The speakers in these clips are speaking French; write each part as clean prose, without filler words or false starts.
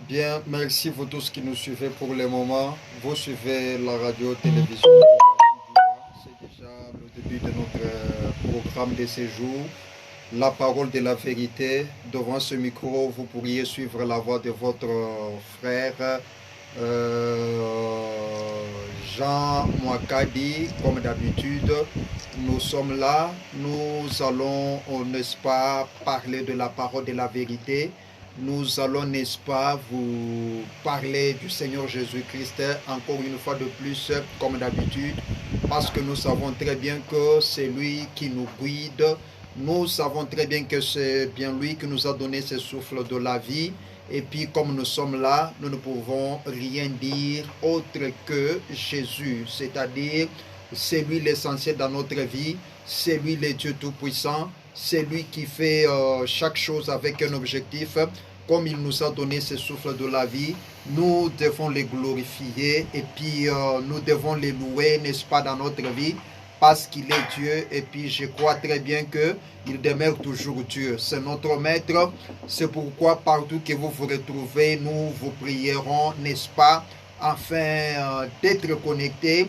Bien, merci vous tous qui nous suivez pour le moment. Vous suivez la radio-télévision. C'est déjà le début de notre programme de séjour. La parole de la vérité. Devant ce micro, vous pourriez suivre la voix de votre frère Jean Mouakadi, comme d'habitude. Nous sommes là. Nous allons, n'est-ce pas, parler de la parole de la vérité. Nous allons, n'est-ce pas, vous parler du Seigneur Jésus-Christ encore une fois de plus, comme d'habitude, parce que nous savons très bien que c'est lui qui nous guide. Nous savons très bien que c'est bien lui qui nous a donné ce souffle de la vie. Et puis, comme nous sommes là, nous ne pouvons rien dire autre que Jésus, c'est-à-dire c'est lui l'essentiel dans notre vie, c'est lui le Dieu Tout-Puissant, c'est lui qui fait chaque chose avec un objectif. Comme il nous a donné ce souffle de la vie, nous devons les glorifier et puis nous devons les louer, n'est-ce pas, dans notre vie, parce qu'il est Dieu. Et puis je crois très bien qu'il demeure toujours Dieu. C'est notre maître. C'est pourquoi partout que vous vous retrouvez, nous vous prierons, n'est-ce pas, afin d'être connectés,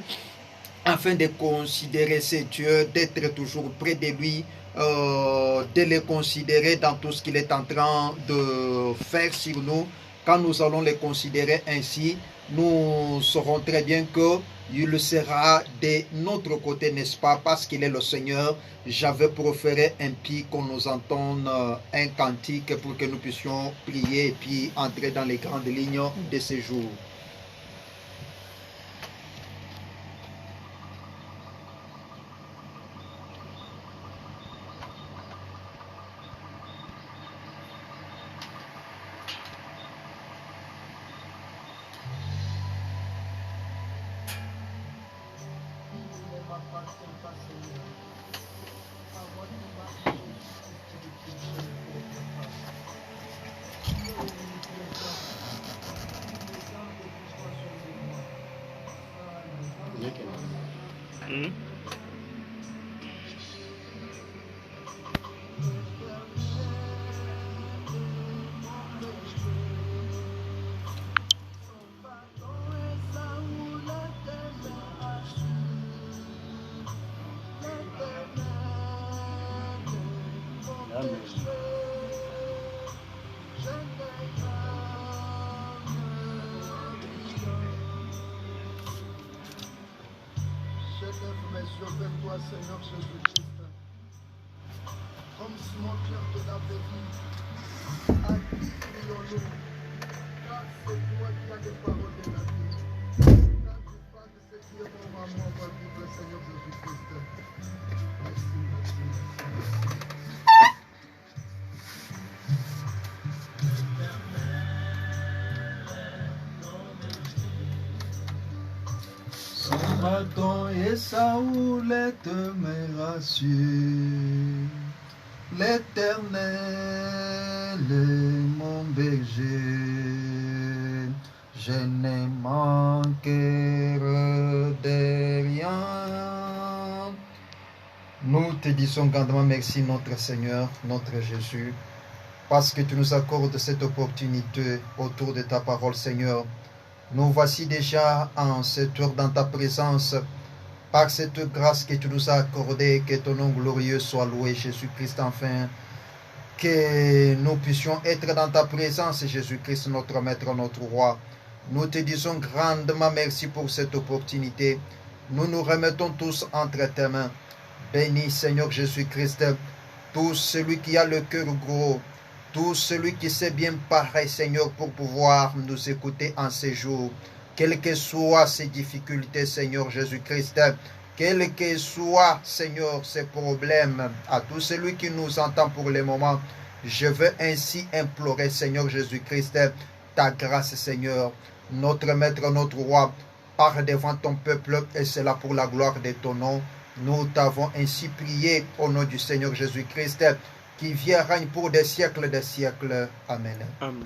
afin de considérer ce Dieu, d'être toujours près de lui, de le considérer dans tout ce qu'il est en train de faire sur nous. Quand nous allons le considérer ainsi, nous saurons très bien qu'il sera de notre côté, n'est-ce pas, parce qu'il est le Seigneur. J'avais proféré un puis qu'on nous entende un cantique pour que nous puissions prier et puis entrer dans les grandes lignes de ce jour. Toi, Seigneur Jésus-Christ, comme si mon cœur te l'avait dit, à qui crions-nous, car c'est toi qui as des paroles de la vie. Quand tu parles de ce qui est bon à moi, va vivre, Seigneur Jésus-Christ. Merci, merci, merci. Bâton et sa houlette me rassure. L'Éternel est mon berger, je ne manquerai de rien. Nous te disons grandement merci, notre Seigneur, notre Jésus, parce que tu nous accordes cette opportunité autour de ta parole, Seigneur. Nous voici déjà en cette heure dans ta présence, par cette grâce que tu nous as accordée, que ton nom glorieux soit loué, Jésus-Christ, enfin, que nous puissions être dans ta présence, Jésus-Christ, notre Maître, notre Roi. Nous te disons grandement merci pour cette opportunité. Nous nous remettons tous entre tes mains. Bénis, Seigneur Jésus-Christ, tout celui qui a le cœur gros, tout celui qui sait bien parler, Seigneur, pour pouvoir nous écouter en ces jours. Quelles que soient ces difficultés, Seigneur Jésus-Christ, quels que soient, Seigneur, ces problèmes, à tout celui qui nous entend pour le moment, je veux ainsi implorer, Seigneur Jésus-Christ, ta grâce, Seigneur, notre Maître, notre Roi, parle devant ton peuple, et c'est là pour la gloire de ton nom. Nous t'avons ainsi prié au nom du Seigneur Jésus-Christ, qui vient règne pour des siècles. Amen. Amen.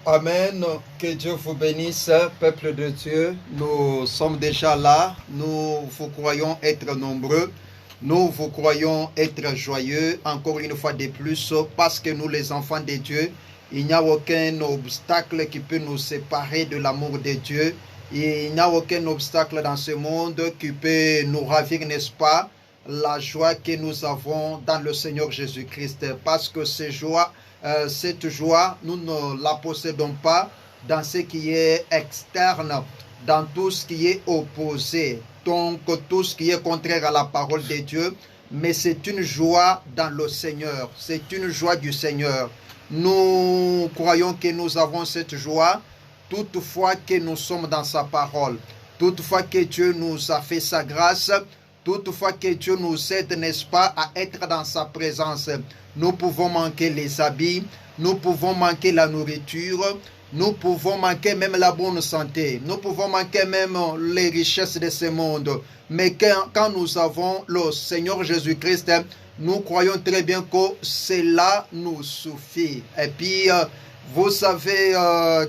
Amen. Que Dieu vous bénisse, peuple de Dieu. Nous sommes déjà là. Nous vous croyons être nombreux. Nous vous croyons être joyeux, encore une fois de plus, parce que nous, les enfants de Dieu, il n'y a aucun obstacle qui peut nous séparer de l'amour de Dieu. Il n'y a aucun obstacle dans ce monde qui peut nous ravir, n'est-ce pas, la joie que nous avons dans le Seigneur Jésus-Christ. Parce que cette joie, nous ne la possédons pas dans ce qui est externe, dans tout ce qui est opposé, donc tout ce qui est contraire à la parole de Dieu, mais c'est une joie dans le Seigneur, c'est une joie du Seigneur. Nous croyons que nous avons cette joie toutefois que nous sommes dans sa parole, toutefois que Dieu nous a fait sa grâce, toutefois que Dieu nous aide, n'est-ce pas, à être dans sa présence. Nous pouvons manquer les habits, nous pouvons manquer la nourriture, nous pouvons manquer même la bonne santé, nous pouvons manquer même les richesses de ce monde. Mais quand nous avons le Seigneur Jésus-Christ, nous croyons très bien que cela nous suffit. Et puis, vous savez,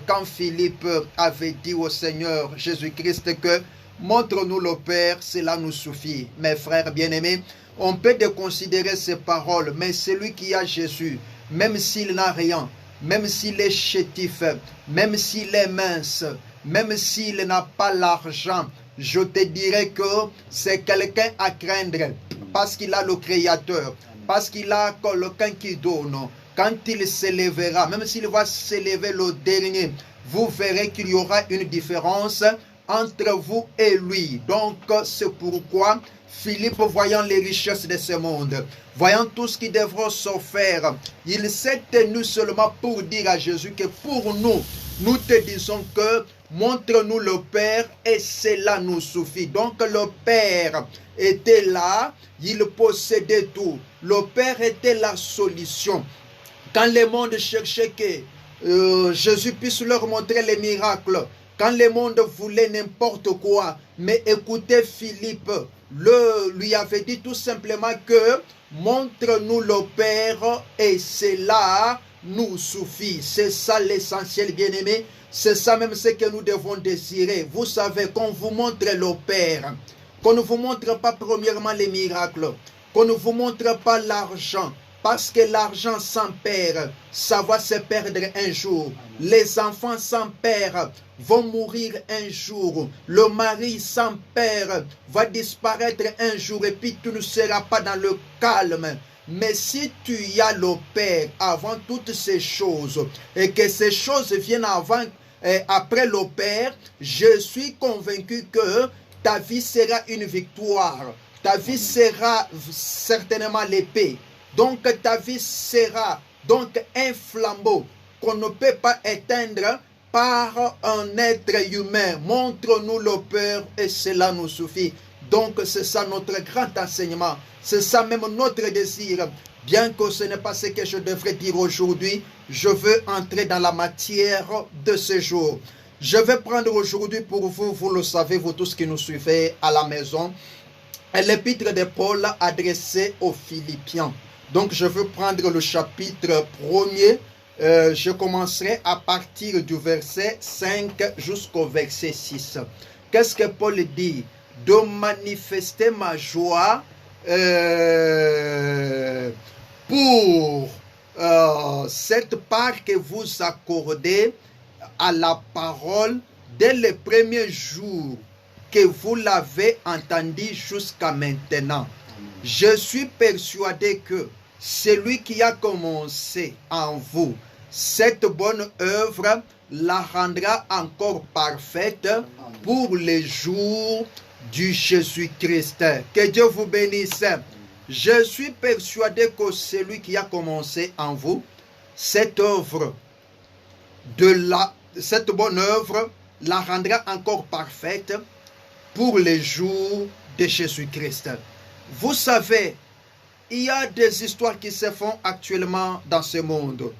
quand Philippe avait dit au Seigneur Jésus-Christ que montre-nous le Père, cela nous suffit. Mes frères bien-aimés, on peut déconsidérer ces paroles, mais celui qui a Jésus, même s'il n'a rien, même s'il est chétif, même s'il est mince, même s'il n'a pas l'argent, je te dirais que c'est quelqu'un à craindre parce qu'il a le Créateur, parce qu'il a quelqu'un qui donne. Quand il s'élèvera, même s'il va s'élever le dernier, vous verrez qu'il y aura une différence entre vous et lui. Donc, c'est pourquoi Philippe, voyant les richesses de ce monde, voyant tout ce qui devra se faire, il s'est tenu seulement pour dire à Jésus que pour nous, nous te disons que montre-nous le Père et cela nous suffit. Donc le Père était là, il possédait tout. Le Père était la solution. Quand le monde cherchait que Jésus puisse leur montrer les miracles, quand le monde voulait n'importe quoi, mais écoutez, Philippe lui avait dit tout simplement que montre-nous le Père et cela nous suffit. C'est ça l'essentiel, bien-aimé. C'est ça même ce que nous devons désirer. Vous savez, qu'on vous montre le Père, qu'on ne vous montre pas premièrement les miracles, qu'on ne vous montre pas l'argent, parce que l'argent sans père, ça va se perdre un jour. Les enfants sans père vont mourir un jour. Le mari sans père va disparaître un jour et puis tu ne seras pas dans le calme. Mais si tu y as le Père avant toutes ces choses et que ces choses viennent après le Père, je suis convaincu que ta vie sera une victoire. Ta vie sera certainement l'épée. Donc ta vie sera donc un flambeau qu'on ne peut pas éteindre par un être humain. Montre-nous le Père et cela nous suffit. Donc c'est ça notre grand enseignement. C'est ça même notre désir. Bien que ce n'est pas ce que je devrais dire aujourd'hui, je veux entrer dans la matière de ce jour. Je vais prendre aujourd'hui pour vous, vous le savez, vous tous qui nous suivez à la maison, l'épître de Paul adressé aux Philippiens. Donc je veux prendre le chapitre 1er. Je commencerai à partir du verset 5 jusqu'au verset 6. Qu'est-ce que Paul dit? De manifester ma joie pour cette part que vous accordez à la parole dès les premiers jours que vous l'avez entendu jusqu'à maintenant. Je suis persuadé que celui qui a commencé en vous cette bonne œuvre la rendra encore parfaite pour les jours du Jésus-Christ. Que Dieu vous bénisse. Je suis persuadé que celui qui a commencé en vous cette œuvre, cette bonne œuvre, la rendra encore parfaite pour les jours de Jésus-Christ. Vous savez, il y a des histoires qui se font actuellement dans ce monde.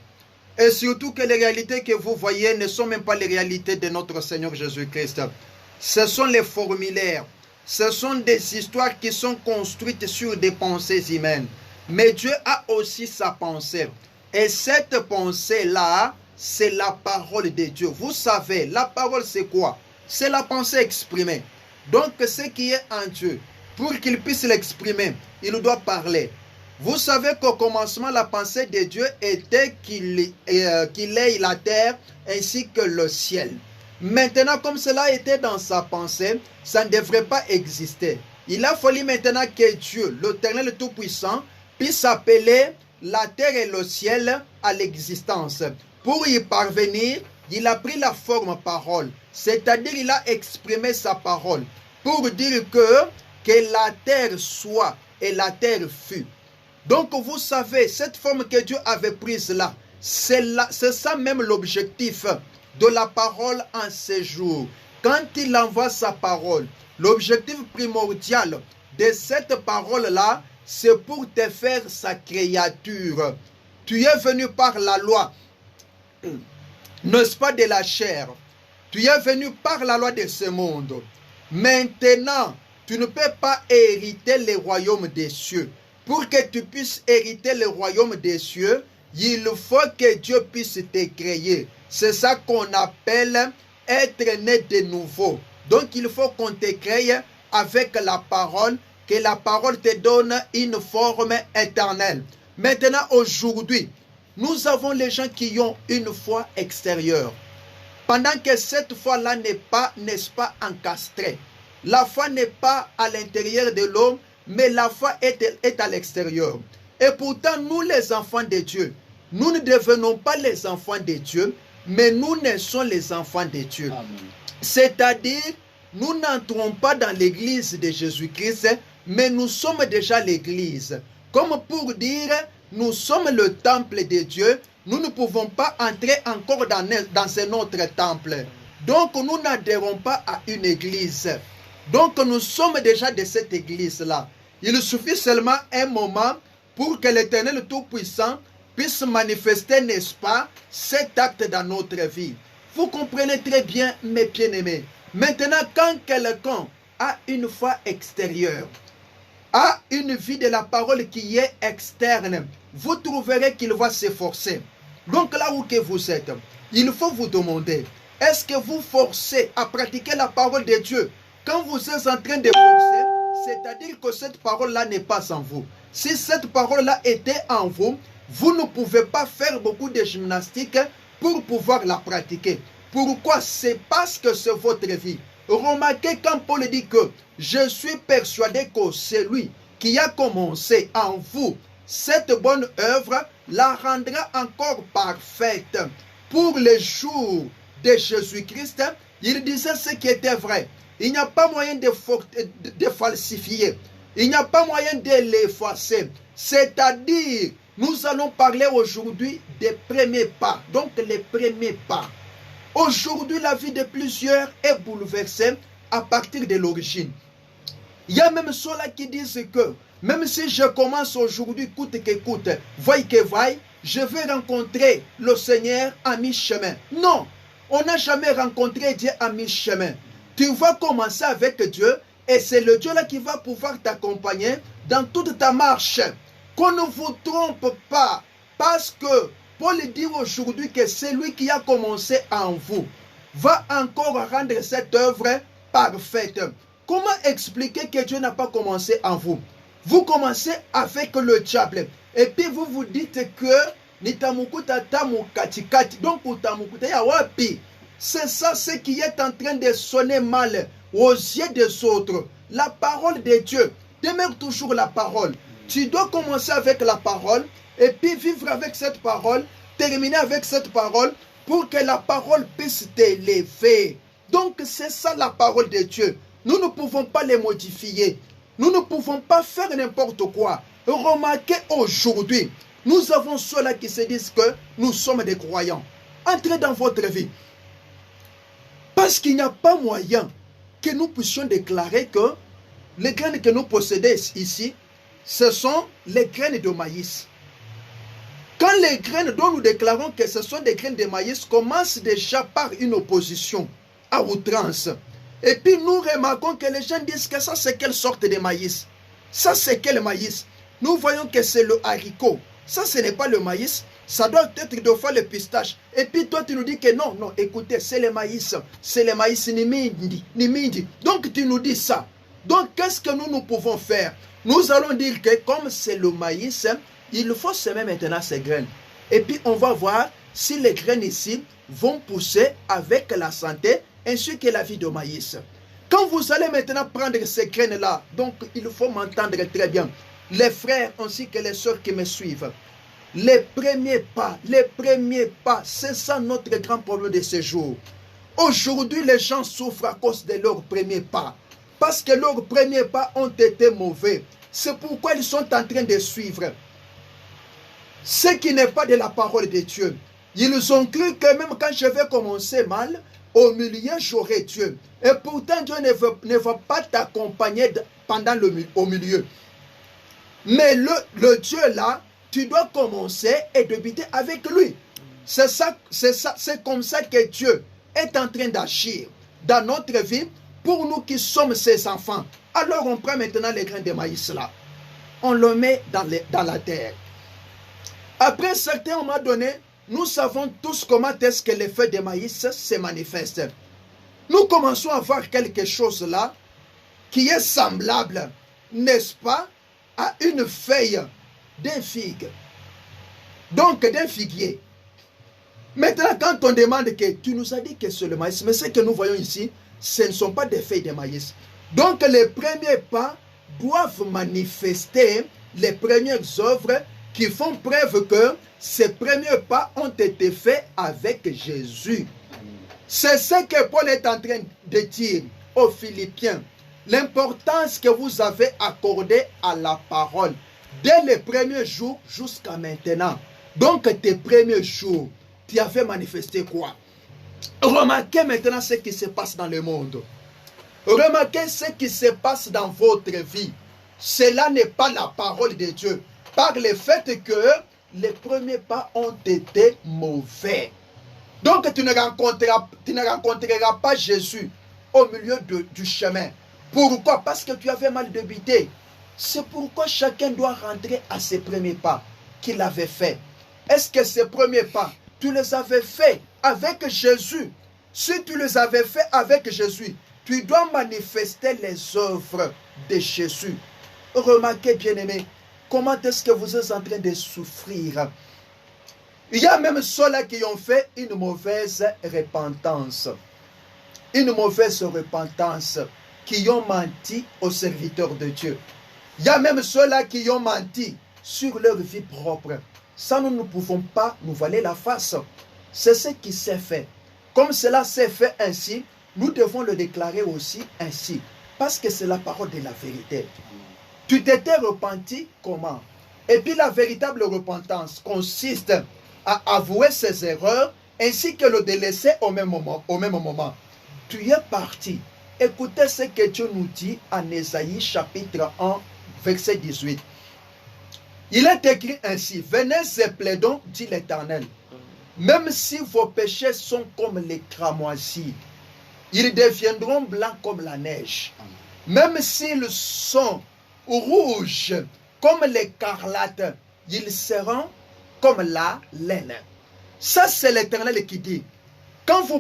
Et surtout que les réalités que vous voyez ne sont même pas les réalités de notre Seigneur Jésus-Christ. Ce sont les formulaires. Ce sont des histoires qui sont construites sur des pensées humaines. Mais Dieu a aussi sa pensée. Et cette pensée-là c'est la parole de Dieu. Vous savez, la parole c'est quoi? C'est la pensée exprimée. Donc ce qui est en Dieu, pour qu'il puisse l'exprimer, il doit parler. Vous savez qu'au commencement, la pensée de Dieu était qu'il ait la terre ainsi que le ciel. Maintenant, comme cela était dans sa pensée, ça ne devrait pas exister. Il a fallu maintenant que Dieu, l'Éternel Tout-Puissant, puisse appeler la terre et le ciel à l'existence. Pour y parvenir, il a pris la forme parole, c'est-à-dire il a exprimé sa parole pour dire que la terre soit et la terre fut. Donc vous savez, cette forme que Dieu avait prise là, c'est ça même l'objectif de la parole en ces jours. Quand il envoie sa parole, l'objectif primordial de cette parole-là, c'est pour te faire sa créature. Tu es venu par la loi, n'est-ce pas, de la chair. Tu es venu par la loi de ce monde. Maintenant, tu ne peux pas hériter le royaume des cieux. Pour que tu puisses hériter le royaume des cieux, il faut que Dieu puisse te créer. C'est ça qu'on appelle être né de nouveau. Donc il faut qu'on te crée avec la parole, que la parole te donne une forme éternelle. Maintenant, aujourd'hui, nous avons les gens qui ont une foi extérieure. Pendant que cette foi-là n'est pas, n'est-ce pas, encastrée. La foi n'est pas à l'intérieur de l'homme, mais la foi est à l'extérieur. Et pourtant, nous les enfants de Dieu, nous ne devenons pas les enfants de Dieu, mais nous naissons les enfants de Dieu. C'est-à-dire, nous n'entrons pas dans l'église de Jésus-Christ, mais nous sommes déjà l'église. Comme pour dire, nous sommes le temple de Dieu, nous ne pouvons pas entrer encore dans ce notre temple. Donc, nous n'adhérons pas à une église. Donc, nous sommes déjà de cette église-là. Il suffit seulement un moment pour que l'Éternel Tout-Puissant puisse manifester, n'est-ce pas, cet acte dans notre vie. Vous comprenez très bien, mes bien-aimés. Maintenant, quand quelqu'un a une foi extérieure, a une vie de la parole qui est externe, vous trouverez qu'il va s'efforcer. Donc là où que vous êtes, il faut vous demander, est-ce que vous forcez à pratiquer la parole de Dieu? Quand vous êtes en train de forcer, c'est-à-dire que cette parole-là n'est pas en vous. Si cette parole-là était en vous, vous ne pouvez pas faire beaucoup de gymnastique pour pouvoir la pratiquer. Pourquoi? C'est parce que c'est votre vie. Remarquez quand Paul dit que je suis persuadé que celui qui a commencé en vous cette bonne œuvre la rendra encore parfaite. Pour les jours de Jésus-Christ, il disait ce qui était vrai. Il n'y a pas moyen de falsifier. Il n'y a pas moyen de l'effacer. C'est-à-dire, nous allons parler aujourd'hui des premiers pas. Donc, les premiers pas. Aujourd'hui, la vie de plusieurs est bouleversée à partir de l'origine. Il y a même ceux-là qui disent que, même si je commence aujourd'hui, coûte que coûte, vaille que vaille, je vais rencontrer le Seigneur à mi-chemin. Non, on n'a jamais rencontré Dieu à mi-chemin. Tu vas commencer avec Dieu et c'est le Dieu-là qui va pouvoir t'accompagner dans toute ta marche. Qu'on ne vous trompe pas, parce que Paul dit aujourd'hui que celui qui a commencé en vous va encore rendre cette œuvre parfaite. Comment expliquer que Dieu n'a pas commencé en vous? Vous commencez avec le diable et puis vous vous dites que donc c'est ça ce qui est en train de sonner mal aux yeux des autres. La parole de Dieu demeure toujours la parole. Tu dois commencer avec la parole et puis vivre avec cette parole, terminer avec cette parole pour que la parole puisse t'élever. Donc c'est ça la parole de Dieu. Nous ne pouvons pas les modifier. Nous ne pouvons pas faire n'importe quoi. Remarquez aujourd'hui, nous avons ceux-là qui se disent que nous sommes des croyants. Entrez dans votre vie. Parce qu'il n'y a pas moyen que nous puissions déclarer que les graines que nous possédons ici, ce sont les graines de maïs. Quand les graines dont nous déclarons que ce sont des graines de maïs commencent déjà par une opposition à outrance. Et puis nous remarquons que les gens disent que ça c'est quelle sorte de maïs? Ça c'est quel maïs? Nous voyons que c'est le haricot. Ça ce n'est pas le maïs. Ça doit être deux fois le pistache. Et puis toi, tu nous dis que non, non, écoutez, c'est le maïs. C'est le maïs Nimindi. Donc tu nous dis ça. Donc qu'est-ce que nous pouvons faire? Nous allons dire que comme c'est le maïs, il faut semer maintenant ces graines. Et puis on va voir si les graines ici vont pousser avec la santé ainsi que la vie de maïs. Quand vous allez maintenant prendre ces graines-là, donc il faut m'entendre très bien. Les frères ainsi que les sœurs qui me suivent. Les premiers pas, c'est ça notre grand problème de ce jour. Aujourd'hui, les gens souffrent à cause de leurs premiers pas. Parce que leurs premiers pas ont été mauvais. C'est pourquoi ils sont en train de suivre ce qui n'est pas de la parole de Dieu. Ils ont cru que même quand je vais commencer mal, au milieu, j'aurai Dieu. Et pourtant, Dieu ne va pas t'accompagner au milieu. Mais le Dieu là, tu dois commencer et débuter avec lui. C'est comme ça que Dieu est en train d'agir dans notre vie pour nous qui sommes ses enfants. Alors on prend maintenant les grains de maïs là. On le met dans la terre. Après un certain moment donné, nous savons tous comment est-ce que les feuilles de maïs se manifestent. Nous commençons à voir quelque chose là qui est semblable, n'est-ce pas, à une feuille d'un figue. Donc d'un figuier. Maintenant, quand on demande que tu nous as dit que c'est le maïs, mais ce que nous voyons ici, ce ne sont pas des feuilles de maïs. Donc les premiers pas doivent manifester les premières œuvres qui font preuve que ces premiers pas ont été faits avec Jésus. C'est ce que Paul est en train de dire aux Philippiens. L'importance que vous avez accordée à la parole dès les premiers jours jusqu'à maintenant. Donc tes premiers jours, tu avais manifesté quoi? Remarquez maintenant ce qui se passe dans le monde. Remarquez ce qui se passe dans votre vie. Cela n'est pas la parole de Dieu. Par le fait que les premiers pas ont été mauvais. Donc tu ne rencontreras pas Jésus au milieu du chemin. Pourquoi? Parce que tu avais mal débuté. C'est pourquoi chacun doit rentrer à ses premiers pas qu'il avait fait. Est-ce que ces premiers pas, tu les avais faits avec Jésus? Si tu les avais faits avec Jésus, tu dois manifester les œuvres de Jésus. Remarquez, bien-aimés, comment est-ce que vous êtes en train de souffrir? Il y a même ceux-là qui ont fait une mauvaise repentance. Une mauvaise repentance, qui ont menti aux serviteurs de Dieu. Il y a même ceux-là qui ont menti sur leur vie propre. Ça, nous ne pouvons pas nous voiler la face. C'est ce qui s'est fait. Comme cela s'est fait ainsi, nous devons le déclarer aussi ainsi. Parce que c'est la parole de la vérité. Tu t'étais repenti comment? Et puis la véritable repentance consiste à avouer ses erreurs ainsi que le délaisser au même moment. Tu es parti. Écoutez ce que Dieu nous dit en Ésaïe chapitre 1, verset 18. Il est écrit ainsi: venez et plaidons, dit l'Éternel. Même si vos péchés sont comme les cramoisis, ils deviendront blancs comme la neige. Même s'ils sont rouges comme l'écarlate, ils seront comme la laine. Ça, c'est l'Éternel qui dit. Quand vous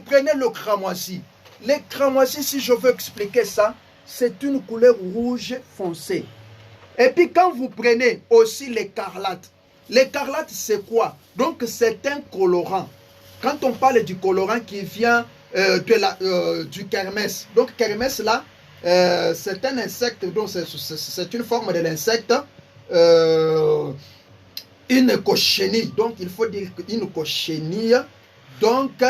prenez le cramoisi, les cramoisis, si je veux expliquer ça, c'est une couleur rouge foncée. Et puis quand vous prenez aussi l'écarlate, l'écarlate c'est quoi? Donc c'est un colorant. Quand on parle du colorant qui vient du kermès, donc kermès là, c'est un insecte, donc c'est une forme de l'insecte, une cochenille, donc il faut dire une cochenille, donc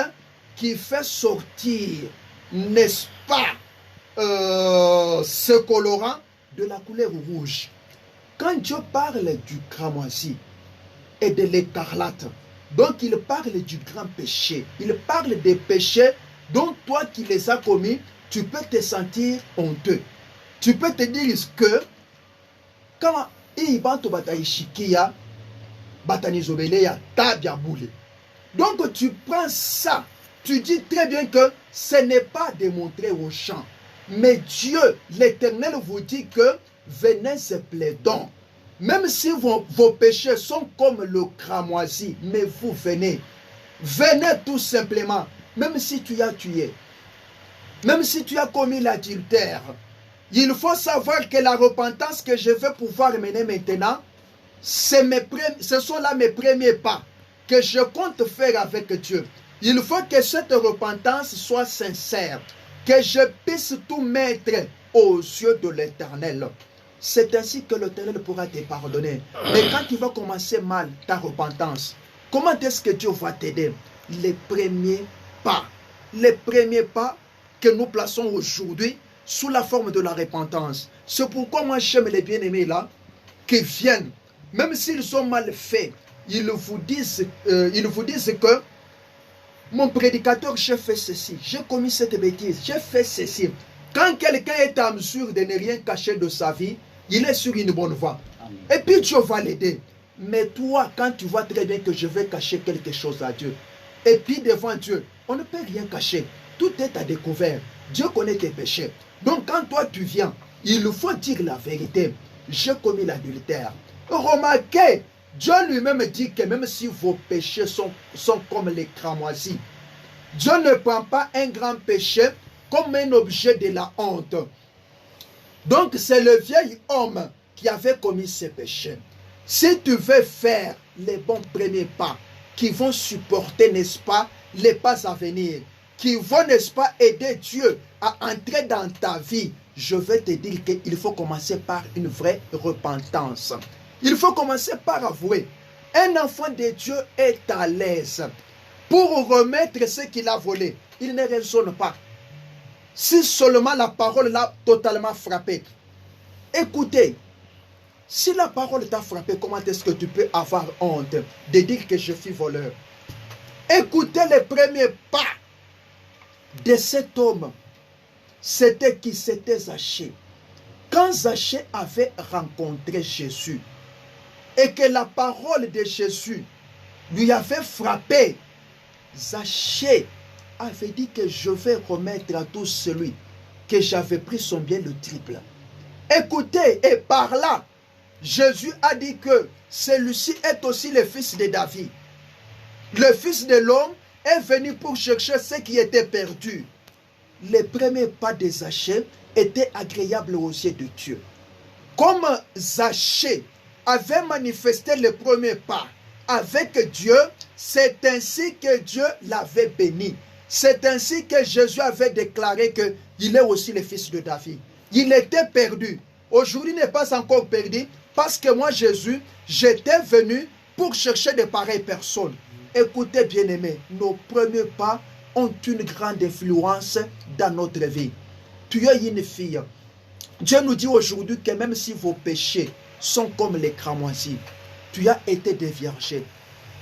qui fait sortir, n'est-ce pas, ce colorant de la couleur rouge. Quand Dieu parle du cramoisi et de l'écarlate, donc il parle du grand péché. Il parle des péchés dont toi qui les as commis, tu peux te sentir honteux. Tu peux te dire que quand donc tu prends ça, tu dis très bien que ce n'est pas démontré aux gens. Mais Dieu, l'Éternel vous dit que venez et plaidons. Même si vos péchés sont comme le cramoisi, mais vous venez. Venez tout simplement. Même si tu as tué, même si tu as commis l'adultère, il faut savoir que la repentance que je vais pouvoir mener maintenant, ce sont là mes premiers pas que je compte faire avec Dieu. Il faut que cette repentance soit sincère, que je puisse tout mettre aux yeux de l'Éternel. C'est ainsi que l'Éternel pourra te pardonner. Mais quand tu vas commencer mal ta repentance, comment est-ce que Dieu va t'aider? Les premiers pas que nous plaçons aujourd'hui sous la forme de la repentance. C'est pourquoi moi j'aime les bien-aimés là, qui viennent, même s'ils sont mal faits, ils vous disent que mon prédicateur, j'ai fait ceci, j'ai commis cette bêtise, j'ai fait ceci. Quand quelqu'un est en mesure de ne rien cacher de sa vie, il est sur une bonne voie. Amen. Et puis Dieu va l'aider. Mais toi, quand tu vois très bien que je vais cacher quelque chose à Dieu, et puis devant Dieu, on ne peut rien cacher. Tout est à découvert. Dieu connaît tes péchés. Donc quand toi tu viens, il faut dire la vérité. J'ai commis l'adultère. Remarquez, Dieu lui-même dit que même si vos péchés sont comme les cramoisis, Dieu ne prend pas un grand péché comme un objet de la honte. Donc c'est le vieil homme qui avait commis ces péchés. Si tu veux faire les bons premiers pas qui vont supporter, n'est-ce pas, les pas à venir, qui vont, n'est-ce pas, aider Dieu à entrer dans ta vie, je vais te dire qu'il faut commencer par une vraie repentance. Il faut commencer par avouer. Un enfant de Dieu est à l'aise pour remettre ce qu'il a volé. Il ne raisonne pas. Si seulement la parole l'a totalement frappé. Écoutez, si la parole t'a frappé, comment est-ce que tu peux avoir honte de dire que je suis voleur? Écoutez les premiers pas de cet homme. C'était qui? C'était Zachée. Quand Zachée avait rencontré Jésus et que la parole de Jésus lui avait frappé, Zachée avait dit que je vais remettre à tout celui que j'avais pris son bien le triple. Écoutez, et par là, Jésus a dit que celui-ci est aussi le fils de David. Le fils de l'homme est venu pour chercher ce qui était perdu. Les premiers pas de Zachée étaient agréables aux yeux de Dieu. Comme Zachée avait manifesté les premiers pas avec Dieu, c'est ainsi que Dieu l'avait béni. C'est ainsi que Jésus avait déclaré qu'il est aussi le fils de David. Il était perdu. Aujourd'hui, il n'est pas encore perdu parce que moi, Jésus, j'étais venu pour chercher de pareilles personnes. Écoutez, bien-aimés, nos premiers pas ont une grande influence dans notre vie. Tu es une fille. Dieu nous dit aujourd'hui que même si vos péchés sont comme les cramoisis, tu as été déviergé.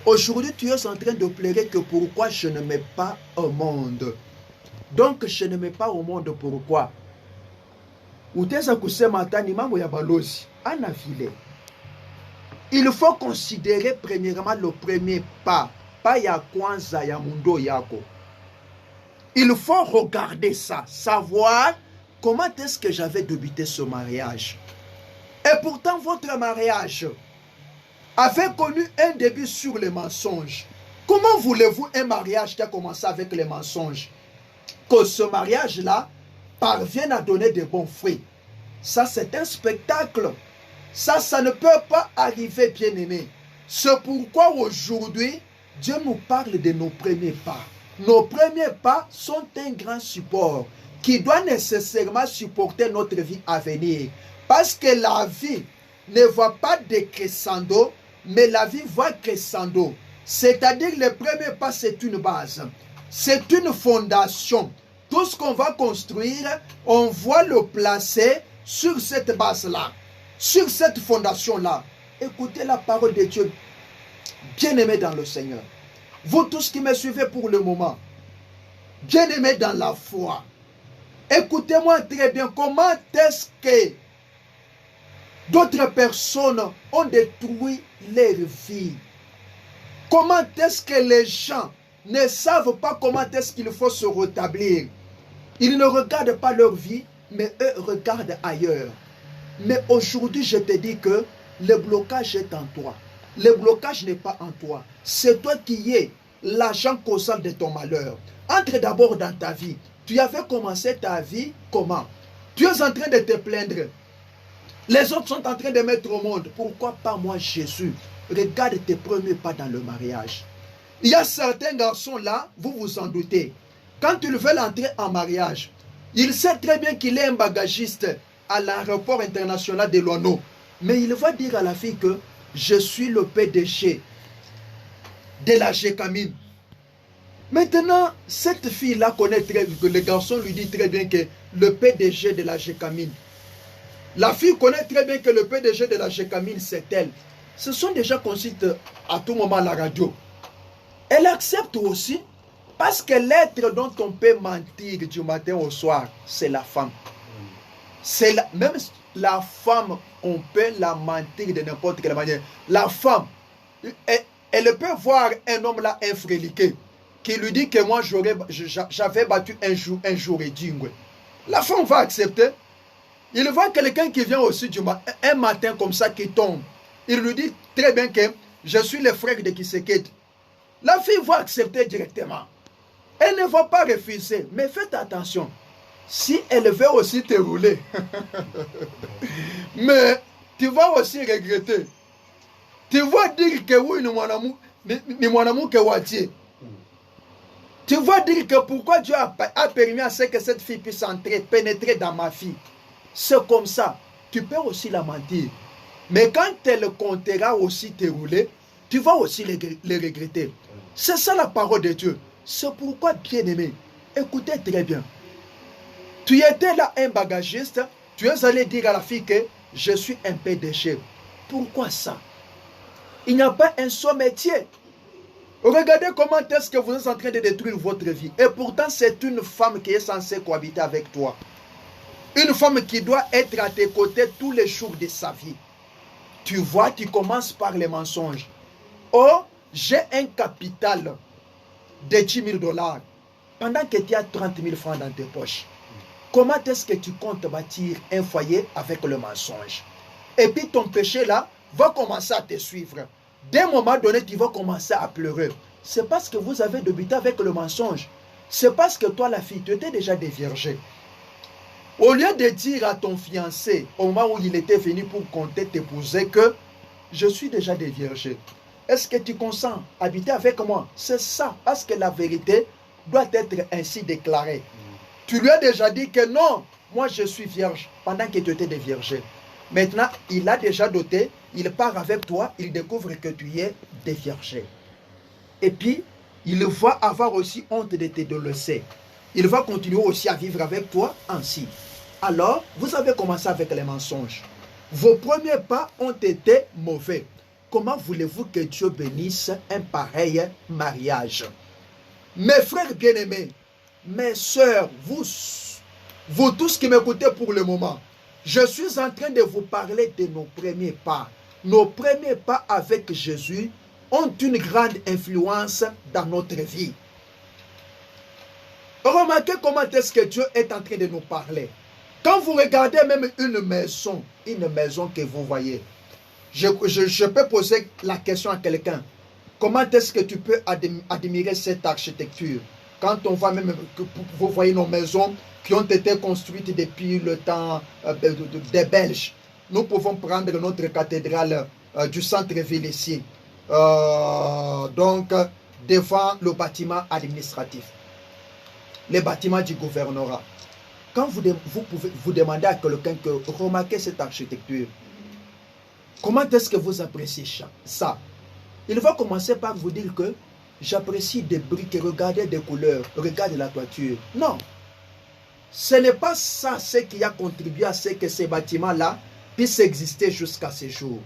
Aujourd'hui, tu es en train de pleurer que pourquoi je ne mets pas au monde. Donc, je ne mets pas au monde pourquoi? Il faut considérer premièrement le premier pas. Pas ya kwanza ya mundo yako. Il faut regarder ça, savoir comment est-ce que j'avais débuté ce mariage. Et pourtant, votre mariage avait connu un début sur les mensonges. Comment voulez-vous un mariage qui a commencé avec les mensonges? Que ce mariage-là parvienne à donner de bons fruits. Ça, c'est un spectacle. Ça ne peut pas arriver, bien-aimé. C'est pourquoi aujourd'hui, Dieu nous parle de nos premiers pas. Nos premiers pas sont un grand support qui doit nécessairement supporter notre vie à venir. Parce que la vie ne va pas décrescendo, mais la vie va crescendo. C'est-à-dire le premier pas, c'est une base. C'est une fondation. Tout ce qu'on va construire, on va le placer sur cette base-là, sur cette fondation-là. Écoutez la parole de Dieu, bien-aimés dans le Seigneur. Vous tous qui me suivez pour le moment, bien-aimés dans la foi, écoutez-moi très bien, comment est-ce que d'autres personnes ont détruit leur vie? Comment est-ce que les gens ne savent pas comment est-ce qu'il faut se rétablir? Ils ne regardent pas leur vie, mais eux regardent ailleurs. Mais aujourd'hui, je te dis que le blocage est en toi. Le blocage n'est pas en toi. C'est toi qui es l'agent causal de ton malheur. Entre d'abord dans ta vie. Tu avais commencé ta vie comment? Tu es en train de te plaindre. Les autres sont en train de mettre au monde. Pourquoi pas moi, Jésus? Regarde tes premiers pas dans le mariage. Il y a certains garçons là, vous vous en doutez. Quand ils veulent entrer en mariage, il sait très bien qu'il est un bagagiste à l'aéroport international de Loano. Mais il va dire à la fille que je suis le PDG de la Gécamine. Maintenant, cette fille-là connaît très bien, que le garçon lui dit très bien que le PDG de la Gécamine. La fille connaît très bien que le PDG de la Gécamine, c'est elle. Ce sont des gens qu'on cite à tout moment à la radio. Elle accepte aussi parce que l'être dont on peut mentir du matin au soir, c'est la femme. Même la femme, on peut la mentir de n'importe quelle manière. La femme, elle peut voir un homme là infréliqué qui lui dit que moi j'avais battu un jour et dingue. La femme va accepter. Il voit quelqu'un qui vient aussi un matin comme ça qui tombe. Il lui dit très bien que je suis le frère de Kisekedi. La fille va accepter directement. Elle ne va pas refuser. Mais faites attention. Si elle veut aussi te rouler, mais tu vas aussi regretter. Tu vas dire que oui, ni mon amour que Watier. Tu vas dire que pourquoi Dieu a permis à ce que cette fille puisse pénétrer dans ma fille. C'est comme ça. Tu peux aussi la mentir. Mais quand elle comptera aussi te rouler, tu vas aussi les regretter. C'est ça la parole de Dieu. C'est pourquoi, bien-aimé, écoutez très bien. Tu étais là un bagagiste, tu es allé dire à la fille que je suis un PDG. Pourquoi ça? Il n'y a pas un seul métier. Regardez comment est-ce que vous êtes en train de détruire votre vie. Et pourtant, c'est une femme qui est censée cohabiter avec toi. Une femme qui doit être à tes côtés tous les jours de sa vie. Tu vois, tu commences par les mensonges. Oh, j'ai un capital de 10 000 $. Pendant que tu as 30 000 francs dans tes poches. Comment est-ce que tu comptes bâtir un foyer avec le mensonge? Et puis ton péché là va commencer à te suivre. D'un moment donné, tu vas commencer à pleurer. C'est parce que vous avez débuté avec le mensonge. C'est parce que toi, la fille, tu étais déjà déviergée. Au lieu de dire à ton fiancé, au moment où il était venu pour compter t'épouser, que je suis déjà déviergé. Est-ce que tu consens habiter avec moi? C'est ça, parce que la vérité doit être ainsi déclarée. Tu lui as déjà dit que non, moi je suis vierge, pendant que tu étais déviergé. Maintenant, il a déjà doté, il part avec toi, il découvre que tu es déviergé. Et puis, il va avoir aussi honte de te délaisser. Il va continuer aussi à vivre avec toi ainsi. Alors, vous avez commencé avec les mensonges. Vos premiers pas ont été mauvais. Comment voulez-vous que Dieu bénisse un pareil mariage? Mes frères bien-aimés, mes sœurs, vous tous qui m'écoutez pour le moment, je suis en train de vous parler de nos premiers pas. Nos premiers pas avec Jésus ont une grande influence dans notre vie. Remarquez comment est-ce que Dieu est en train de nous parler. Quand vous regardez même une maison que vous voyez, je peux poser la question à quelqu'un. Comment est-ce que tu peux admirer cette architecture? Quand on voit même que vous voyez nos maisons qui ont été construites depuis le temps des Belges. Nous pouvons prendre notre cathédrale du centre-ville ici. Donc, devant le bâtiment administratif. Les bâtiments du gouvernorat. Quand vous pouvez vous demander à quelqu'un que remarquez cette architecture, comment est-ce que vous appréciez ça? Il va commencer par vous dire que j'apprécie des briques, regardez des couleurs, regardez la toiture. Non, ce n'est pas ça ce qui a contribué à ce que ces bâtiments-là puissent exister jusqu'à ce jour.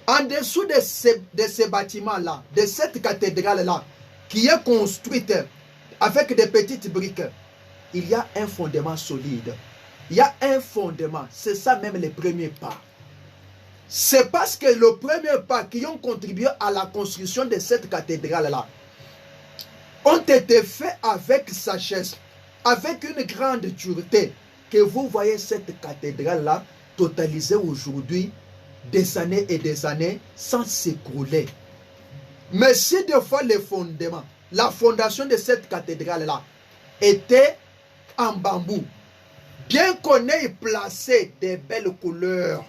En dessous de ces bâtiments-là, de cette cathédrale-là, qui est construite avec des petites briques, il y a un fondement solide. Il y a un fondement. C'est ça même les premiers pas. C'est parce que le premier pas qui ont contribué à la construction de cette cathédrale-là ont été faits avec sagesse, avec une grande dureté, que vous voyez cette cathédrale-là totalisée aujourd'hui des années et des années sans s'écrouler. Mais si des fois les fondements, la fondation de cette cathédrale-là était en bambou, bien qu'on ait placé des belles couleurs,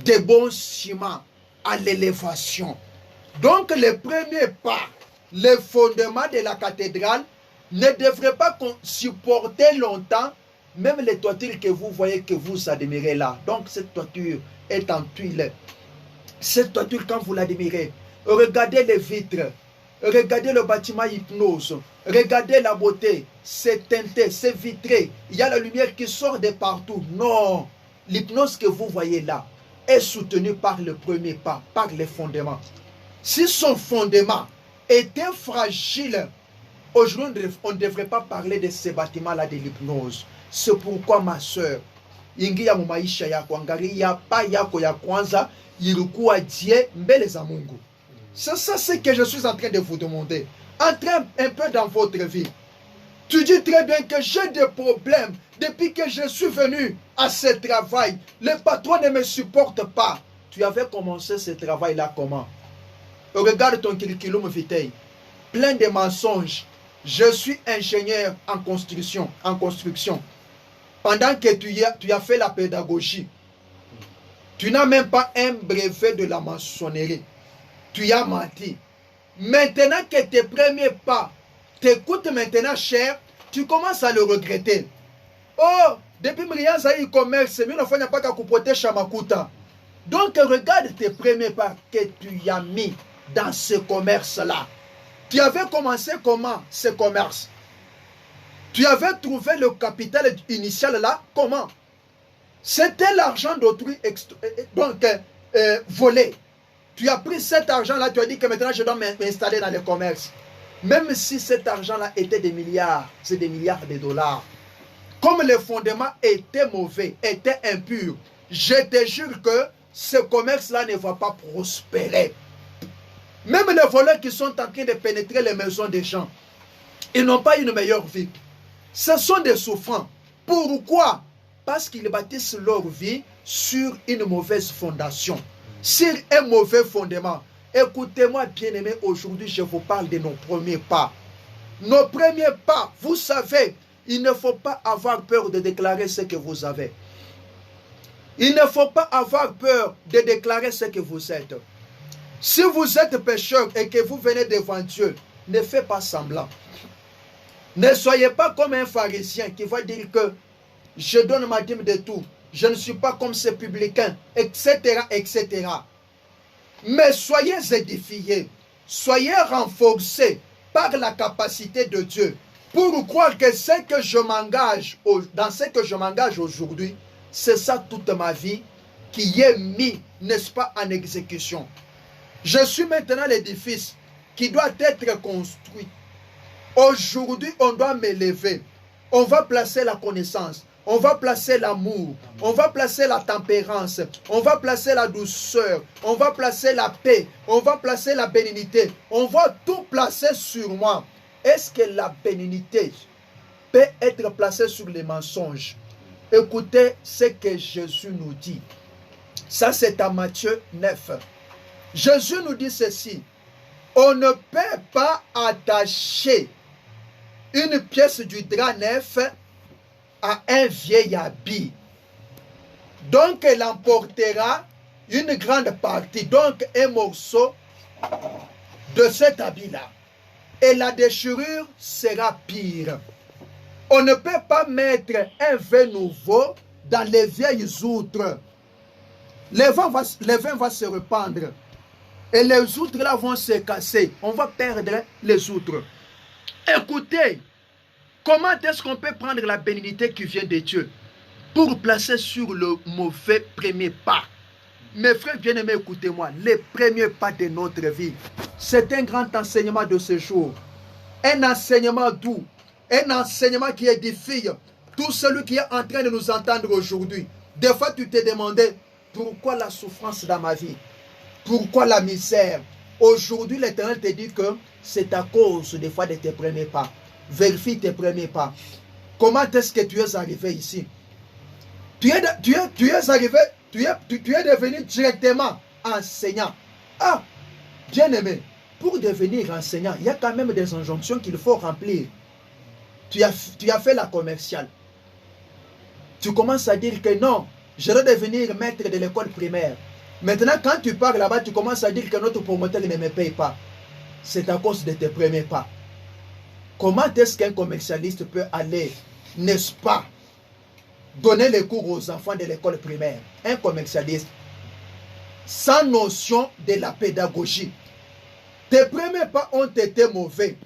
des bons ciments à l'élévation. Donc les premiers pas, les fondements de la cathédrale ne devraient pas supporter longtemps, même les toitures que vous voyez, que vous admirez là. Donc cette toiture est en tuile. Cette toiture, quand vous l'admirez, regardez les vitres, regardez le bâtiment hypnose, regardez la beauté, c'est teinté, c'est vitré, il y a la lumière qui sort de partout. Non, l'hypnose que vous voyez là est soutenue par le premier pas, par les fondements. Si son fondement était fragile, aujourd'hui on ne devrait pas parler de ces bâtiments-là de l'hypnose. C'est pourquoi ma soeur, ingia mu maisha yako angalia pa yako ya kwanza ilikuwa die mbele za Mungu. C'est ça ce que je suis en train de vous demander. Entrez un peu dans votre vie. Tu dis très bien que j'ai des problèmes depuis que je suis venu à ce travail. Le patron ne me supporte pas. Tu avais commencé ce travail-là comment? Regarde ton curriculum vitae, plein de mensonges. Je suis ingénieur en construction. Pendant que tu as fait la pédagogie, tu n'as même pas un brevet de la maçonnerie. Tu as menti. Maintenant que tes premiers pas t'écoutent maintenant cher, tu commences à le regretter. Oh, depuis Mrianza y commerce, mais on n'a pas qu'à coupoter Chamakuta. Donc regarde tes premiers pas que tu as mis dans ce commerce-là. Tu avais commencé comment ce commerce? Tu avais trouvé le capital initial là, comment? C'était l'argent d'autrui volé. Tu as pris cet argent-là, tu as dit que maintenant je dois m'installer dans le commerce. Même si cet argent-là était des milliards, c'est des milliards de dollars. Comme le fondement était mauvais, était impur, je te jure que ce commerce-là ne va pas prospérer. Même les voleurs qui sont en train de pénétrer les maisons des gens, ils n'ont pas une meilleure vie. Ce sont des souffrants. Pourquoi? Parce qu'ils bâtissent leur vie sur une mauvaise fondation, sur un mauvais fondement. Écoutez-moi, bien-aimés, aujourd'hui, je vous parle de nos premiers pas. Nos premiers pas, vous savez, il ne faut pas avoir peur de déclarer ce que vous avez. Il ne faut pas avoir peur de déclarer ce que vous êtes. Si vous êtes pécheur et que vous venez devant Dieu, ne faites pas semblant. Ne soyez pas comme un pharisien qui va dire que je donne ma dîme de tout. Je ne suis pas comme ces publicains, etc., etc. Mais soyez édifiés, soyez renforcés par la capacité de Dieu pour croire que ce que je m'engage, dans ce que je m'engage aujourd'hui, c'est ça toute ma vie qui est mis, n'est-ce pas, en exécution. Je suis maintenant l'édifice qui doit être construit. Aujourd'hui, on doit m'élever. On va placer la connaissance. On va placer l'amour, on va placer la tempérance, on va placer la douceur, on va placer la paix, on va placer la bénignité. On va tout placer sur moi. Est-ce que la bénignité peut être placée sur les mensonges? Écoutez ce que Jésus nous dit. Ça, c'est à Matthieu 9. Jésus nous dit ceci. On ne peut pas attacher une pièce du drap neuf à un vieil habit. Donc elle emportera une grande partie, donc un morceau de cet habit-là. Et la déchirure sera pire. On ne peut pas mettre un vin nouveau dans les vieilles outres. Le vin va se répandre. Et les outres là vont se casser. On va perdre les outres. Écoutez, comment est-ce qu'on peut prendre la bénignité qui vient de Dieu pour placer sur le mauvais premier pas? Mes frères bien-aimés, écoutez-moi, les premiers pas de notre vie, c'est un grand enseignement de ce jour. Un enseignement doux, un enseignement qui édifie tout celui qui est en train de nous entendre aujourd'hui. Des fois, tu te demandais, pourquoi la souffrance dans ma vie? Pourquoi la misère? Aujourd'hui, l'Éternel te dit que c'est à cause des fois de tes premiers pas. Vérifie tes premiers pas. Comment est-ce que tu es arrivé ici? Tu es tu es devenu directement enseignant. Ah, bien-aimé, pour devenir enseignant, il y a quand même des injonctions qu'il faut remplir. Tu as fait la commerciale. Tu commences à dire que non, je dois devenir maître de l'école primaire. Maintenant, quand tu pars là-bas, tu commences à dire que notre promoteur ne me paye pas. C'est à cause de tes premiers pas. Comment est-ce qu'un commercialiste peut aller, n'est-ce pas, donner les cours aux enfants de l'école primaire? Un commercialiste, sans notion de la pédagogie. Tes premiers pas ont été mauvais.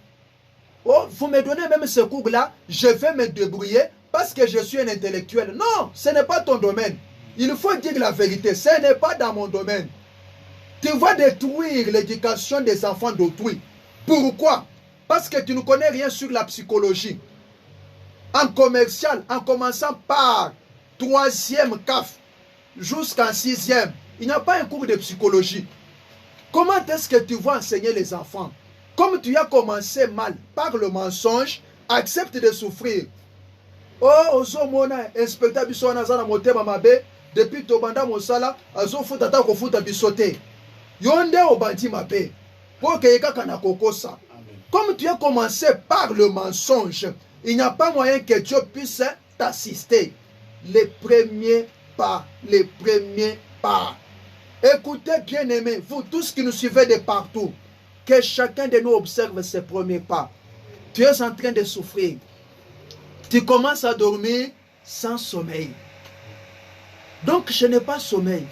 Oh, vous me donnez même ce cours-là, je vais me débrouiller parce que je suis un intellectuel. Non, ce n'est pas ton domaine. Il faut dire la vérité, ce n'est pas dans mon domaine. Tu vas détruire l'éducation des enfants d'autrui. Pourquoi? Parce que tu ne connais rien sur la psychologie. En commercial, en commençant par 3e CAF jusqu'en 6e, il n'y a pas un cours de psychologie. Comment est-ce que tu vas enseigner les enfants? Comme tu as commencé mal par le mensonge, accepte de souffrir. Oh, ozomona, inspecteur bisona zana motema mabe, depuis tobanda mosala, azo futa ta ko futa bisote. Yonde obandi mabe. Pour que yeka kana kokosa. Comme tu as commencé par le mensonge, il n'y a pas moyen que Dieu puisse t'assister. Les premiers pas, les premiers pas. Écoutez, bien-aimés, vous tous qui nous suivez de partout, que chacun de nous observe ses premiers pas. Tu es en train de souffrir. Tu commences à dormir sans sommeil. Donc, je n'ai pas sommeil.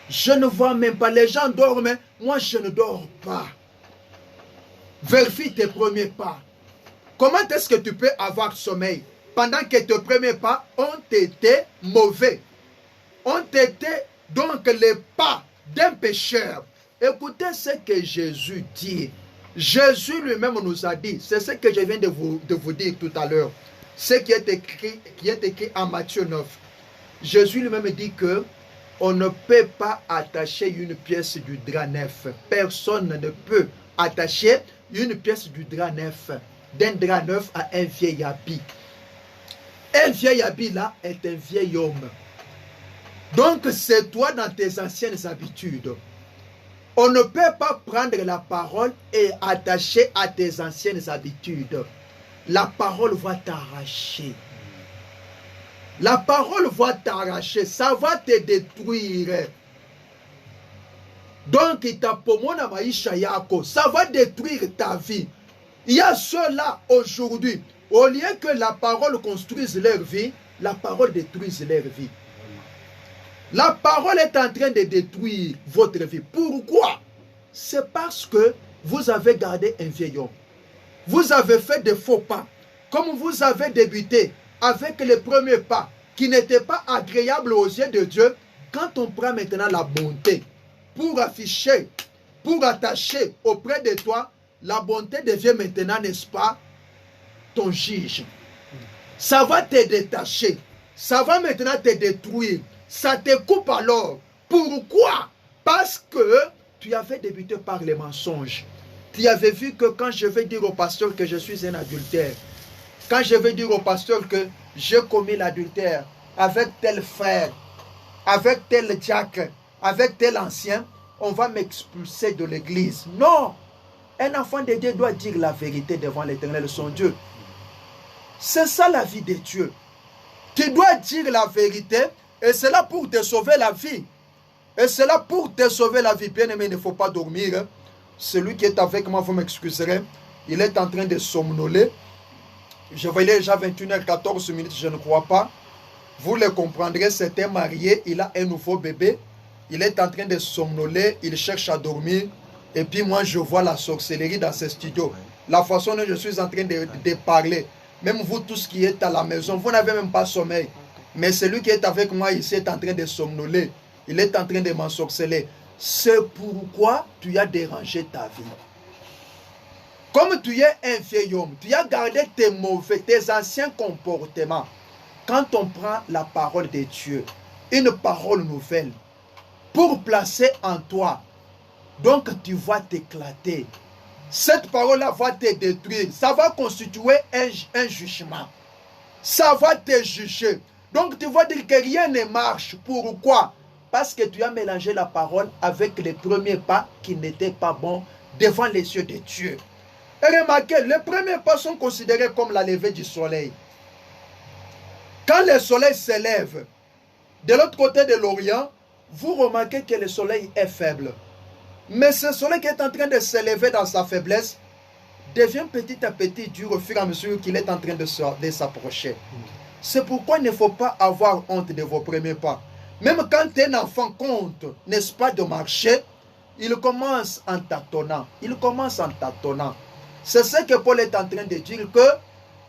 Je ne vois même pas. Les gens dorment, moi je ne dors pas. Vérifie tes premiers pas. Comment est-ce que tu peux avoir sommeil pendant que tes premiers pas ont été mauvais? Ont été donc les pas d'un pécheur. Écoutez ce que Jésus dit. Jésus lui-même nous a dit, c'est ce que je viens de vous dire tout à l'heure, ce qui est écrit en Matthieu 9. Jésus lui-même dit que on ne peut pas attacher une pièce du drap neuf. Personne ne peut attacher une pièce du drap neuf, d'un drap neuf à un vieil habit. Un vieil habit là est un vieil homme. Donc c'est toi dans tes anciennes habitudes. On ne peut pas prendre la parole et attacher à tes anciennes habitudes. La parole va t'arracher. La parole va t'arracher. Ça va te détruire. Donc, ça va détruire ta vie. Il y a ceux-là aujourd'hui. Au lieu que la parole construise leur vie, la parole détruise leur vie. La parole est en train de détruire votre vie. Pourquoi? C'est parce que vous avez gardé un vieil homme. Vous avez fait des faux pas. Comme vous avez débuté avec les premiers pas qui n'étaient pas agréables aux yeux de Dieu, quand on prend maintenant la bonté pour afficher, pour attacher auprès de toi, la bonté devient maintenant, n'est-ce pas, ton juge. Ça va te détacher. Ça va maintenant te détruire. Ça te coupe alors. Pourquoi? Parce que tu avais débuté par les mensonges. Tu avais vu que quand je vais dire au pasteur que je suis un adultère, quand je vais dire au pasteur que j'ai commis l'adultère avec tel frère, avec tel diacre, avec tel ancien, on va m'expulser de l'église. Non! Un enfant de Dieu doit dire la vérité devant l'Éternel, son Dieu. C'est ça la vie de Dieu. Tu dois dire la vérité et c'est là pour te sauver la vie. Et c'est là pour te sauver la vie. Bien aimé, il ne faut pas dormir. Celui qui est avec moi, vous m'excuserez. Il est en train de somnoler. Je voyais déjà 21h14, je ne crois pas. Vous le comprendrez, c'est un marié, il a un nouveau bébé. Il est en train de somnoler, il cherche à dormir. Et puis moi, je vois la sorcellerie dans ce studio. La façon dont je suis en train de parler. Même vous tous qui êtes à la maison, vous n'avez même pas sommeil. Mais celui qui est avec moi ici est en train de somnoler. Il est en train de m'ensorceler. C'est pourquoi tu as dérangé ta vie. Comme tu es un vieil homme, tu as gardé tes mauvais, tes anciens comportements. Quand on prend la parole de Dieu, une parole nouvelle, pour placer en toi, donc tu vas t'éclater. Cette parole-là va te détruire. Ça va constituer un jugement. Ça va te juger. Donc tu vas dire que rien ne marche. Pourquoi? Parce que tu as mélangé la parole avec les premiers pas qui n'étaient pas bons devant les yeux de Dieu. Et remarquez, les premiers pas sont considérés comme la levée du soleil. Quand le soleil s'élève de l'autre côté de l'Orient, vous remarquez que le soleil est faible. Mais ce soleil qui est en train de s'élever dans sa faiblesse devient petit à petit dur au fur et à mesure qu'il est en train de s'approcher. C'est pourquoi il ne faut pas avoir honte de vos premiers pas. Même quand un enfant compte, n'est-ce pas, de marcher, il commence en tâtonnant. Il commence en tâtonnant. C'est ce que Paul est en train de dire, que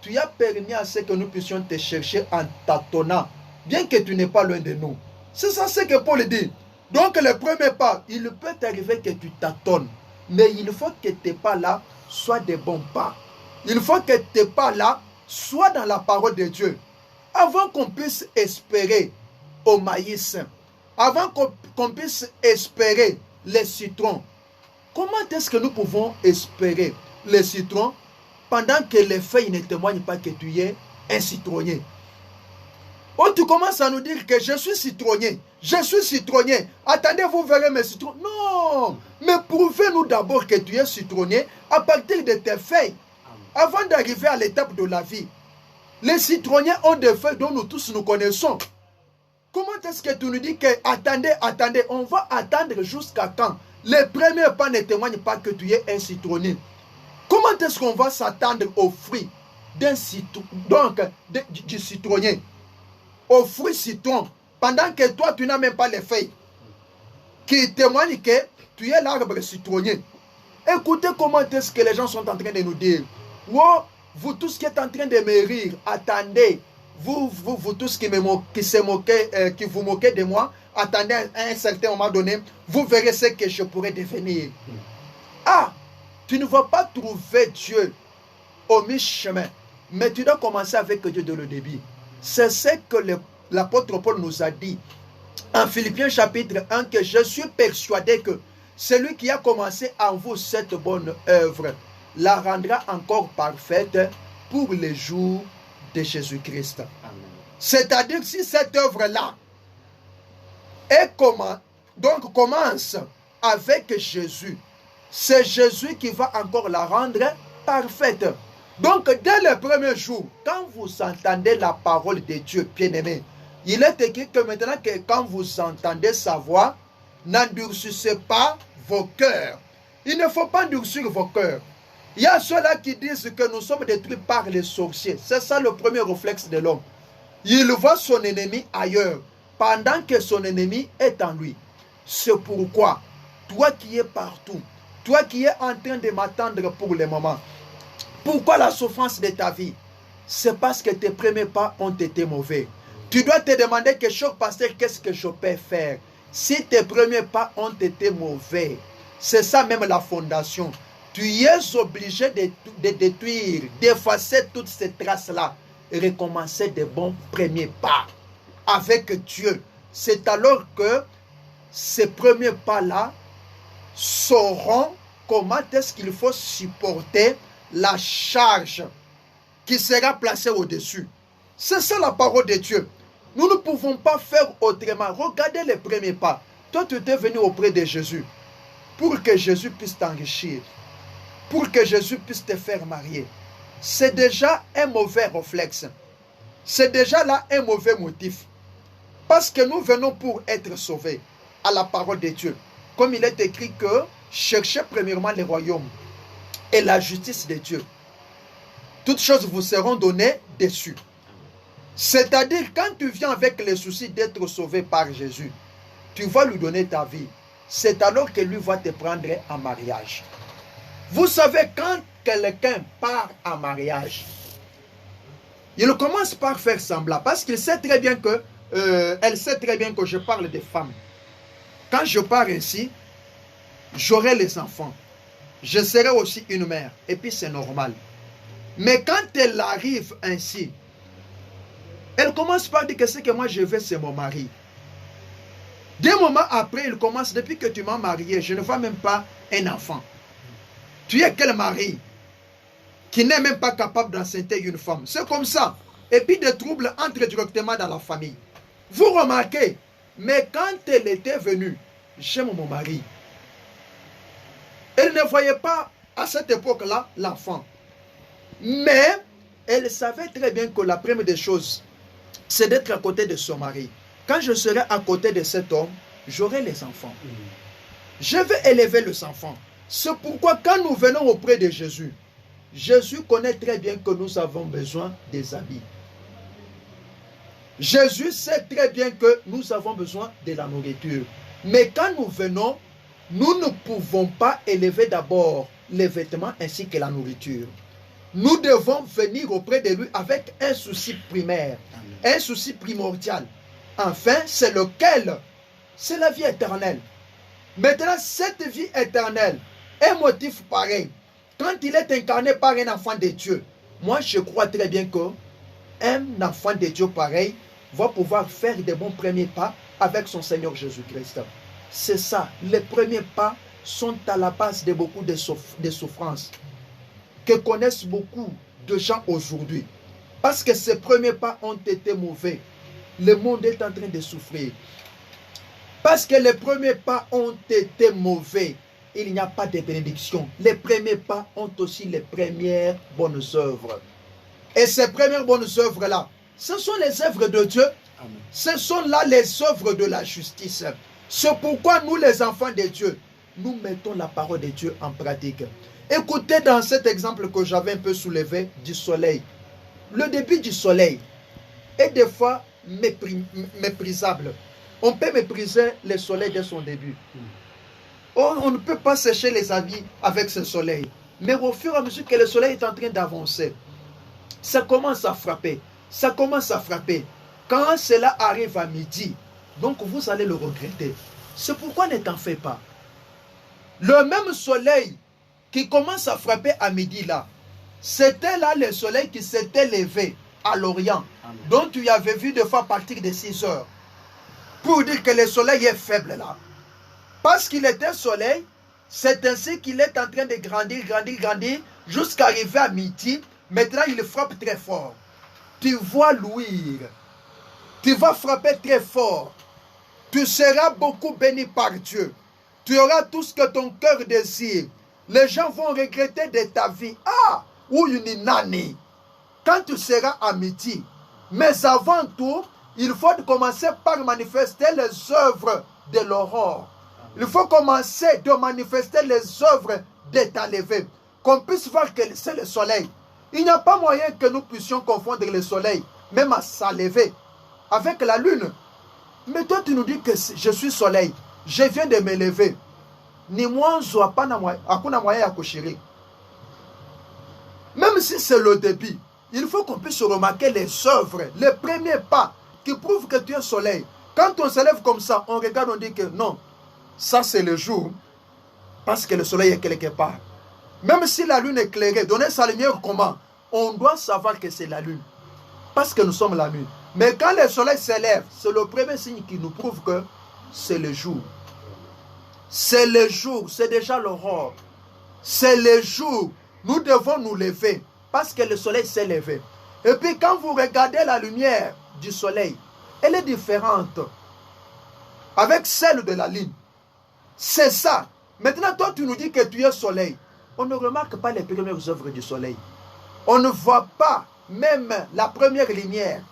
tu as permis à ce que nous puissions te chercher en tâtonnant, bien que tu n'es pas loin de nous. C'est ça ce que Paul dit. Donc le premier pas, il peut t'arriver que tu tâtonnes, mais il faut que tes pas là soient des bons pas. Il faut que tes pas là soient dans la parole de Dieu. Avant qu'on puisse espérer au maïs, avant qu'on puisse espérer les citrons, comment est-ce que nous pouvons espérer les citrons pendant que les feuilles ne témoignent pas que tu es un citronnier? Oh, tu commences à nous dire que je suis citronnier. Je suis citronnier. Attendez, vous verrez mes citrons. Non, mais prouvez-nous d'abord que tu es citronnier à partir de tes feuilles. Avant d'arriver à l'étape de la vie. Les citronniers ont des feuilles dont nous tous nous connaissons. Comment est-ce que tu nous dis que attendez, on va attendre jusqu'à quand les premiers pas ne témoignent pas que tu es un citronnier? Comment est-ce qu'on va s'attendre aux fruits d'un du citronnier? Aux fruits citron, pendant que toi tu n'as même pas les feuilles qui témoignent que tu es l'arbre citronnier. Écoutez comment est-ce que les gens sont en train de nous dire. Oh, vous tous qui êtes en train de me rire, attendez, vous tous qui vous moquez de moi, attendez à un certain moment donné, vous verrez ce que je pourrais devenir. Ah, tu ne vas pas trouver Dieu au mi-chemin, mais tu dois commencer avec Dieu de le début. C'est ce que l'apôtre Paul nous a dit en Philippiens chapitre 1, que je suis persuadé que celui qui a commencé en vous cette bonne œuvre la rendra encore parfaite pour les jours de Jésus-Christ. C'est-à-dire, si cette œuvre-là commence avec Jésus, c'est Jésus qui va encore la rendre parfaite. Donc, dès le premier jour, quand vous entendez la parole de Dieu, bien-aimé, il est écrit que maintenant que quand vous entendez sa voix, n'endurcissez pas vos cœurs. Il ne faut pas endurcir vos cœurs. Il y a ceux-là qui disent que nous sommes détruits par les sorciers. C'est ça le premier réflexe de l'homme. Il voit son ennemi ailleurs, pendant que son ennemi est en lui. C'est pourquoi, toi qui es partout, toi qui es en train de m'attendre pour le moment, pourquoi la souffrance de ta vie? C'est parce que tes premiers pas ont été mauvais. Tu dois te demander que chaque pasteur, qu'est-ce que je peux faire? Si tes premiers pas ont été mauvais, c'est ça même la fondation. Tu es obligé de détruire, d'effacer toutes ces traces-là et recommencer de bons premiers pas avec Dieu. C'est alors que ces premiers pas-là sauront comment est-ce qu'il faut supporter la charge qui sera placée au-dessus. C'est ça la parole de Dieu. Nous ne pouvons pas faire autrement. Regardez les premiers pas. Toi, tu es venu auprès de Jésus pour que Jésus puisse t'enrichir, pour que Jésus puisse te faire marier. C'est déjà un mauvais réflexe. C'est déjà là un mauvais motif. Parce que nous venons pour être sauvés à la parole de Dieu. Comme il est écrit que cherchez premièrement le royaume et la justice de Dieu. Toutes choses vous seront données dessus. C'est-à-dire, quand tu viens avec le souci d'être sauvé par Jésus, tu vas lui donner ta vie. C'est alors que lui va te prendre en mariage. Vous savez, quand quelqu'un part en mariage, il commence par faire semblant, parce qu'il sait très bien que, elle sait très bien que je parle des femmes. Quand je pars ainsi, j'aurai les enfants. Je serai aussi une mère. Et puis c'est normal. Mais quand elle arrive ainsi, elle commence par dire que ce que moi je veux, c'est mon mari. Des moments après, il commence, depuis que tu m'as marié, je ne vois même pas un enfant. Tu es quel mari qui n'est même pas capable d'enceinte une femme? C'est comme ça. et puis des troubles entrent directement dans la famille. Vous remarquez, mais quand elle était venue, j'aime mon mari, elle ne voyait pas à cette époque-là l'enfant. Mais elle savait très bien que la première des choses, c'est d'être à côté de son mari. Quand je serai à côté de cet homme, j'aurai les enfants. Je vais élever les enfants. C'est pourquoi quand nous venons auprès de Jésus, Jésus connaît très bien que nous avons besoin des habits. Jésus sait très bien que nous avons besoin de la nourriture. Mais quand nous venons, nous ne pouvons pas élever d'abord les vêtements ainsi que la nourriture. Nous devons venir auprès de lui avec un souci primaire, un souci primordial. Enfin, c'est lequel? C'est la vie éternelle. Maintenant, cette vie éternelle, un motif pareil, quand il est incarné par un enfant de Dieu, moi je crois très bien qu'un enfant de Dieu pareil va pouvoir faire des bons premiers pas avec son Seigneur Jésus-Christ. C'est ça, les premiers pas sont à la base de beaucoup de souffrances que connaissent beaucoup de gens aujourd'hui. Parce que ces premiers pas ont été mauvais. Le monde est en train de souffrir. Parce que les premiers pas ont été mauvais, il n'y a pas de bénédiction. Les premiers pas ont aussi les premières bonnes œuvres. Et ces premières bonnes œuvres-là, ce sont les œuvres de Dieu. Amen. Ce sont là les œuvres de la justice. C'est pourquoi nous, les enfants de Dieu, nous mettons la parole de Dieu en pratique. Écoutez dans cet exemple que j'avais un peu soulevé du soleil. Le début du soleil est des fois méprisable. On peut mépriser le soleil dès son début. On ne peut pas sécher les habits avec ce soleil. Mais au fur et à mesure que le soleil est en train d'avancer, ça commence à frapper. Ça commence à frapper. Quand cela arrive à midi, donc vous allez le regretter. C'est pourquoi ne t'en fais pas. Le même soleil qui commence à frapper à midi là, c'était là le soleil qui s'était levé à l'Orient, dont tu avais vu des fois à partir de 6 heures. Pour dire que le soleil est faible là. Parce qu'il était soleil, c'est ainsi qu'il est en train de grandir, grandir, grandir, jusqu'à arriver à midi. Maintenant, il frappe très fort. Tu vas louir. Tu vas frapper très fort. Tu seras beaucoup béni par Dieu. Tu auras tout ce que ton cœur désire. Les gens vont regretter de ta vie. Ah, ou une nani. Quand tu seras à midi. Mais avant tout, il faut commencer par manifester les œuvres de l'aurore. Il faut commencer de manifester les œuvres de ta levée. Qu'on puisse voir que c'est le soleil. Il n'y a pas moyen que nous puissions confondre le soleil, même à sa levée, avec la lune. Mais toi, tu nous dis que je suis soleil. Je viens de me lever. Ni moi, je n'ai pas de moyen à coucher. Même si c'est le début, il faut qu'on puisse remarquer les œuvres, les premiers pas qui prouvent que tu es soleil. Quand on se lève comme ça, on regarde, on dit que non, ça c'est le jour, parce que le soleil est quelque part. Même si la lune est éclairée, donner sa lumière comment? On doit savoir que c'est la lune, parce que nous sommes la lune. Mais quand le soleil s'élève, c'est le premier signe qui nous prouve que c'est le jour. C'est le jour, c'est déjà l'aurore. C'est le jour. Nous devons nous lever, parce que le soleil s'est levé. Et puis quand vous regardez la lumière du soleil, elle est différente avec celle de la lune. C'est ça. Maintenant, toi, tu nous dis que tu es soleil. On ne remarque pas les premières œuvres du soleil. On ne voit pas même la première lumière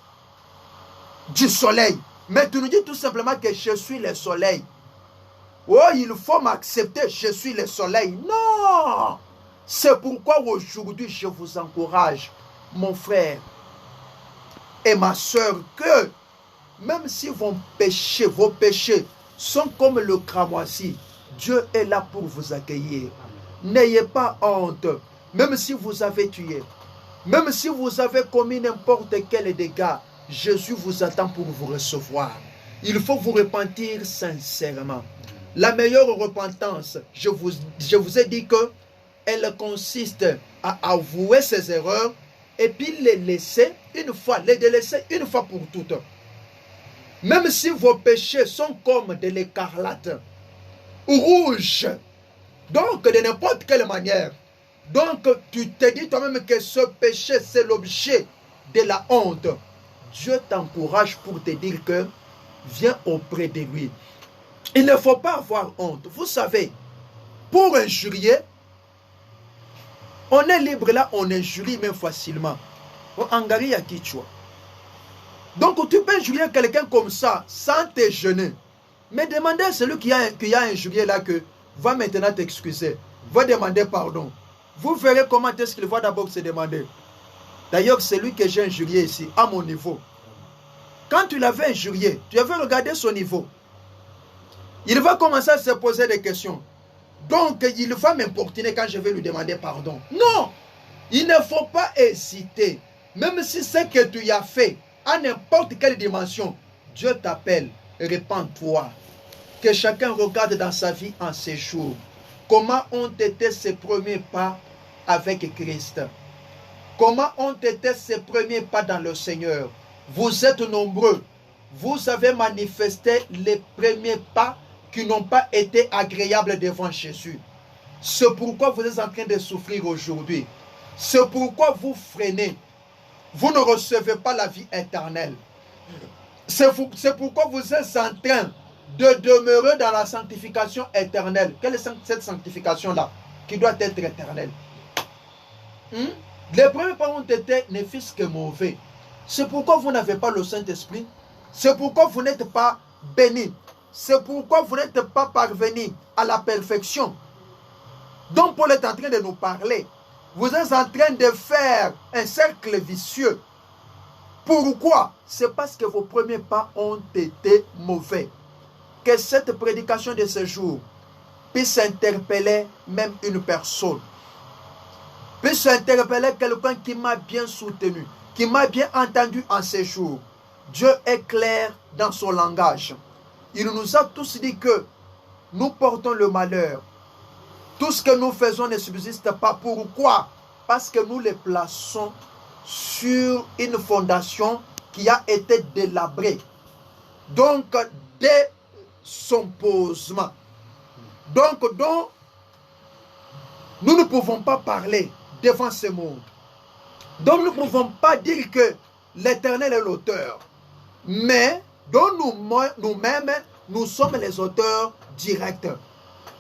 du soleil. Mais tu nous dis tout simplement que je suis le soleil. Oh, il faut m'accepter, je suis le soleil. Non! C'est pourquoi aujourd'hui, je vous encourage, mon frère et ma soeur, que même si vos péchés sont comme le cramoisi, Dieu est là pour vous accueillir. N'ayez pas honte, même si vous avez tué, même si vous avez commis n'importe quel dégât, Jésus vous attend pour vous recevoir. Il faut vous repentir sincèrement. La meilleure repentance, je vous ai dit que elle consiste à avouer ses erreurs et puis les délaisser une fois pour toutes. Même si vos péchés sont comme de l'écarlate ou rouge, donc de n'importe quelle manière, donc tu te dis toi-même que ce péché c'est l'objet de la honte, Dieu t'encourage pour te dire que viens auprès de lui. Il ne faut pas avoir honte. Vous savez, pour injurier, on est libre là, on injurie même facilement. Donc tu peux injurier quelqu'un comme ça, sans te gêner. Mais demandez à celui qui a injurié là que va maintenant t'excuser, va demander pardon. Vous verrez comment est-ce qu'il va d'abord se demander. D'ailleurs, c'est lui que j'ai injurié ici, à mon niveau. Quand tu l'avais injurié, tu avais regardé son niveau. Il va commencer à se poser des questions. Donc, il va m'importuner quand je vais lui demander pardon. Non! Il ne faut pas hésiter. Même si c'est que tu y as fait, à n'importe quelle dimension, Dieu t'appelle, répands-toi. Que chacun regarde dans sa vie en ces jours. Comment ont été ses premiers pas avec Christ? Comment ont été ses premiers pas dans le Seigneur? Vous êtes nombreux. Vous avez manifesté les premiers pas qui n'ont pas été agréables devant Jésus. C'est pourquoi vous êtes en train de souffrir aujourd'hui. C'est pourquoi vous freinez. Vous ne recevez pas la vie éternelle. C'est pourquoi vous êtes en train de demeurer dans la sanctification éternelle. Quelle est cette sanctification-là qui doit être éternelle? Les premiers pas ont été ne fût-ce que mauvais. C'est pourquoi vous n'avez pas le Saint-Esprit. C'est pourquoi vous n'êtes pas béni. C'est pourquoi vous n'êtes pas parvenu à la perfection. Donc Paul est en train de nous parler. Vous êtes en train de faire un cercle vicieux. Pourquoi? C'est parce que vos premiers pas ont été mauvais. Que cette prédication de ce jour puisse interpeller même une personne. Puisse interpeller quelqu'un qui m'a bien soutenu, qui m'a bien entendu en ces jours. Dieu est clair dans son langage. Il nous a tous dit que nous portons le malheur. Tout ce que nous faisons ne subsiste pas. Pourquoi? Parce que nous les plaçons sur une fondation qui a été délabrée. Donc, dès son posement. Donc, nous ne pouvons pas parler devant ce monde. Donc, nous ne pouvons pas dire que l'Éternel est l'auteur. Mais, donc nous-mêmes, nous sommes les auteurs directs.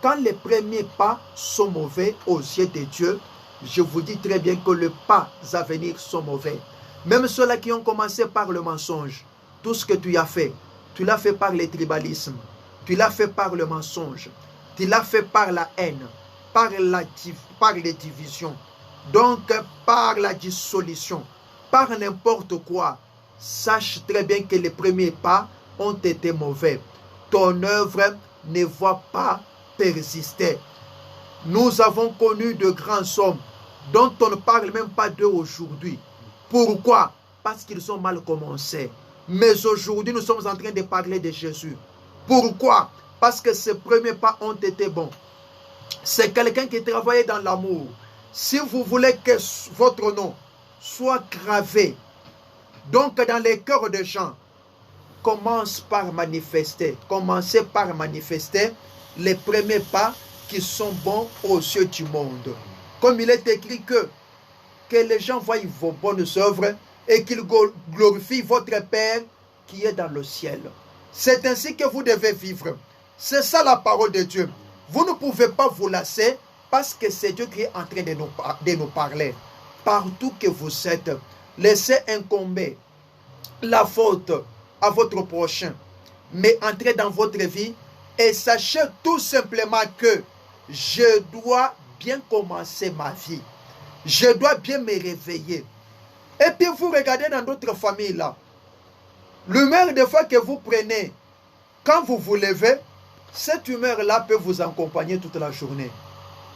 Quand les premiers pas sont mauvais aux yeux de Dieu, je vous dis très bien que les pas à venir sont mauvais. Même ceux-là qui ont commencé par le mensonge, tout ce que tu as fait, tu l'as fait par le tribalisme, tu l'as fait par le mensonge, tu l'as fait par la haine, par les divisions, donc par la dissolution, par n'importe quoi. Sache très bien que les premiers pas ont été mauvais. Ton œuvre ne va pas persister. Nous avons connu de grands hommes dont on ne parle même pas d'eux aujourd'hui. Pourquoi? Parce qu'ils ont mal commencé. Mais aujourd'hui, nous sommes en train de parler de Jésus. Pourquoi? Parce que ces premiers pas ont été bons. C'est quelqu'un qui travaillait dans l'amour. Si vous voulez que votre nom soit gravé, donc dans les cœurs des gens, commencez par manifester les premiers pas qui sont bons aux yeux du monde. Comme il est écrit que les gens voient vos bonnes œuvres et qu'ils glorifient votre Père qui est dans le ciel. C'est ainsi que vous devez vivre. C'est ça la parole de Dieu. Vous ne pouvez pas vous lasser parce que c'est Dieu qui est en train de nous parler. Partout que vous êtes, laissez incomber la faute à votre prochain. Mais entrez dans votre vie et sachez tout simplement que je dois bien commencer ma vie. Je dois bien me réveiller. Et puis vous regardez dans d'autres familles là. L'humeur des fois que vous prenez, quand vous vous levez, cette humeur-là peut vous accompagner toute la journée.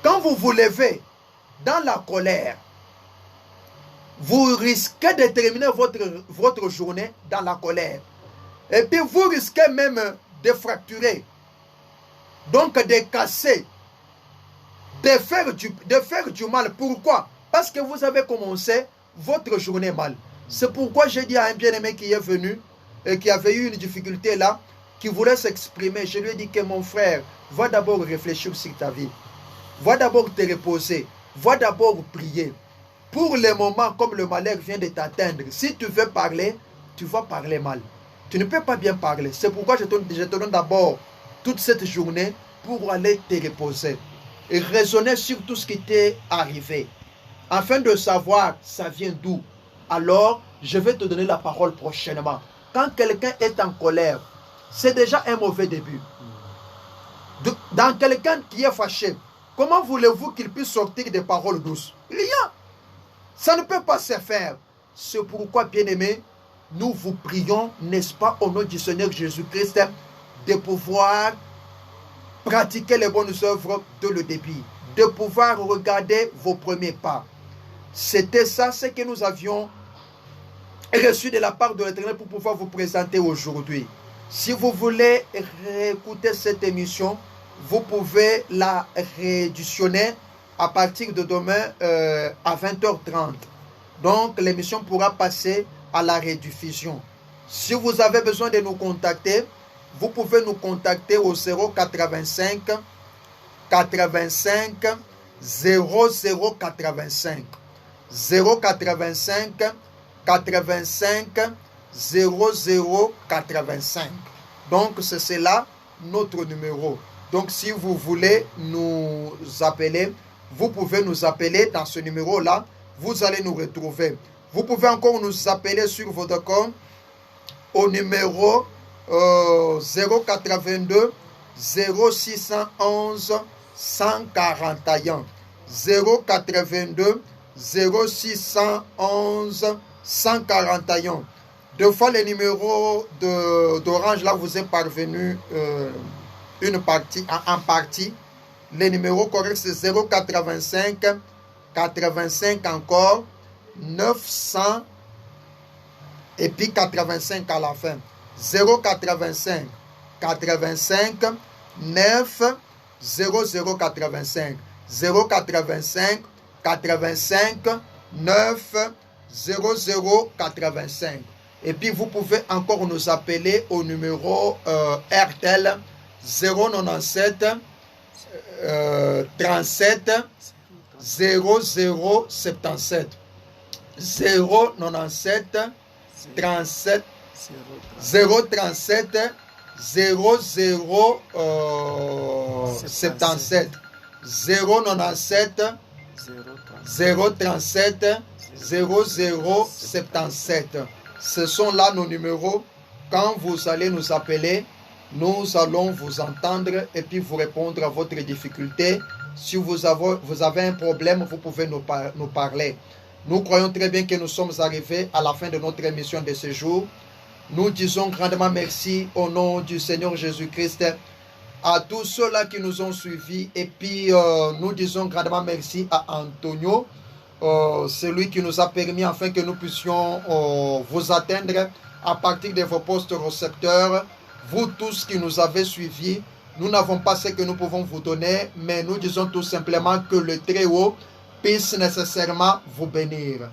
Quand vous vous levez dans la colère, vous risquez de terminer votre journée dans la colère. Et puis vous risquez même de fracturer, donc de casser, de faire du mal. Pourquoi? Parce que vous avez commencé votre journée mal. C'est pourquoi j'ai dit à un bien-aimé qui est venu et qui avait eu une difficulté là, qui voulait s'exprimer, je lui ai dit que mon frère, va d'abord réfléchir sur ta vie. Va d'abord te reposer. Va d'abord prier. pour le moment, comme le malheur vient de t'atteindre, si tu veux parler, tu vas parler mal. Tu ne peux pas bien parler. C'est pourquoi je te donne d'abord toute cette journée pour aller te reposer et raisonner sur tout ce qui t'est arrivé, afin de savoir ça vient d'où. Alors, je vais te donner la parole prochainement. Quand quelqu'un est en colère, c'est déjà un mauvais début. Dans quelqu'un qui est fâché, comment voulez-vous qu'il puisse sortir des paroles douces? Rien. Ça ne peut pas se faire. C'est pourquoi, bien-aimés, nous vous prions, n'est-ce pas, au nom du Seigneur Jésus-Christ, de pouvoir pratiquer les bonnes œuvres de le début, de pouvoir regarder vos premiers pas. C'était ça ce que nous avions reçu de la part de l'Éternel pour pouvoir vous présenter aujourd'hui. Si vous voulez réécouter cette émission, vous pouvez la rééditionner à partir de demain à 20h30. Donc l'émission pourra passer à la rediffusion. Si vous avez besoin de nous contacter, vous pouvez nous contacter au 085 85 0085 085 85 0085. Donc c'est cela notre numéro. Donc si vous voulez nous appeler, vous pouvez nous appeler dans ce numéro-là. Vous allez nous retrouver. Vous pouvez encore nous appeler sur votre compte au numéro 082 0611 141 082 0611 141. Deux fois le numéro d'Orange là vous est parvenu une partie en partie. Le numéro correct c'est 085 85 encore 900 et puis 85 à la fin. 085 85 9 0085 085 85 9 0085. Et puis vous pouvez encore nous appeler au numéro RTL 097 37 0077 097 37 037 0077 097 037 0077. Ce sont là nos numéros. Quand vous allez nous appeler, nous allons vous entendre et puis vous répondre à votre difficulté. Si vous avez un problème, vous pouvez nous parler. Nous croyons très bien que nous sommes arrivés à la fin de notre émission de ce jour. Nous disons grandement merci au nom du Seigneur Jésus-Christ à tous ceux-là qui nous ont suivis. Et puis nous disons grandement merci à Antonio, celui qui nous a permis afin que nous puissions vous atteindre à partir de vos postes récepteurs. Vous tous qui nous avez suivis, nous n'avons pas ce que nous pouvons vous donner, mais nous disons tout simplement que le Très-Haut puisse nécessairement vous bénir.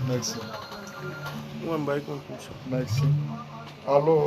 Merci. Merci. Merci. Alors,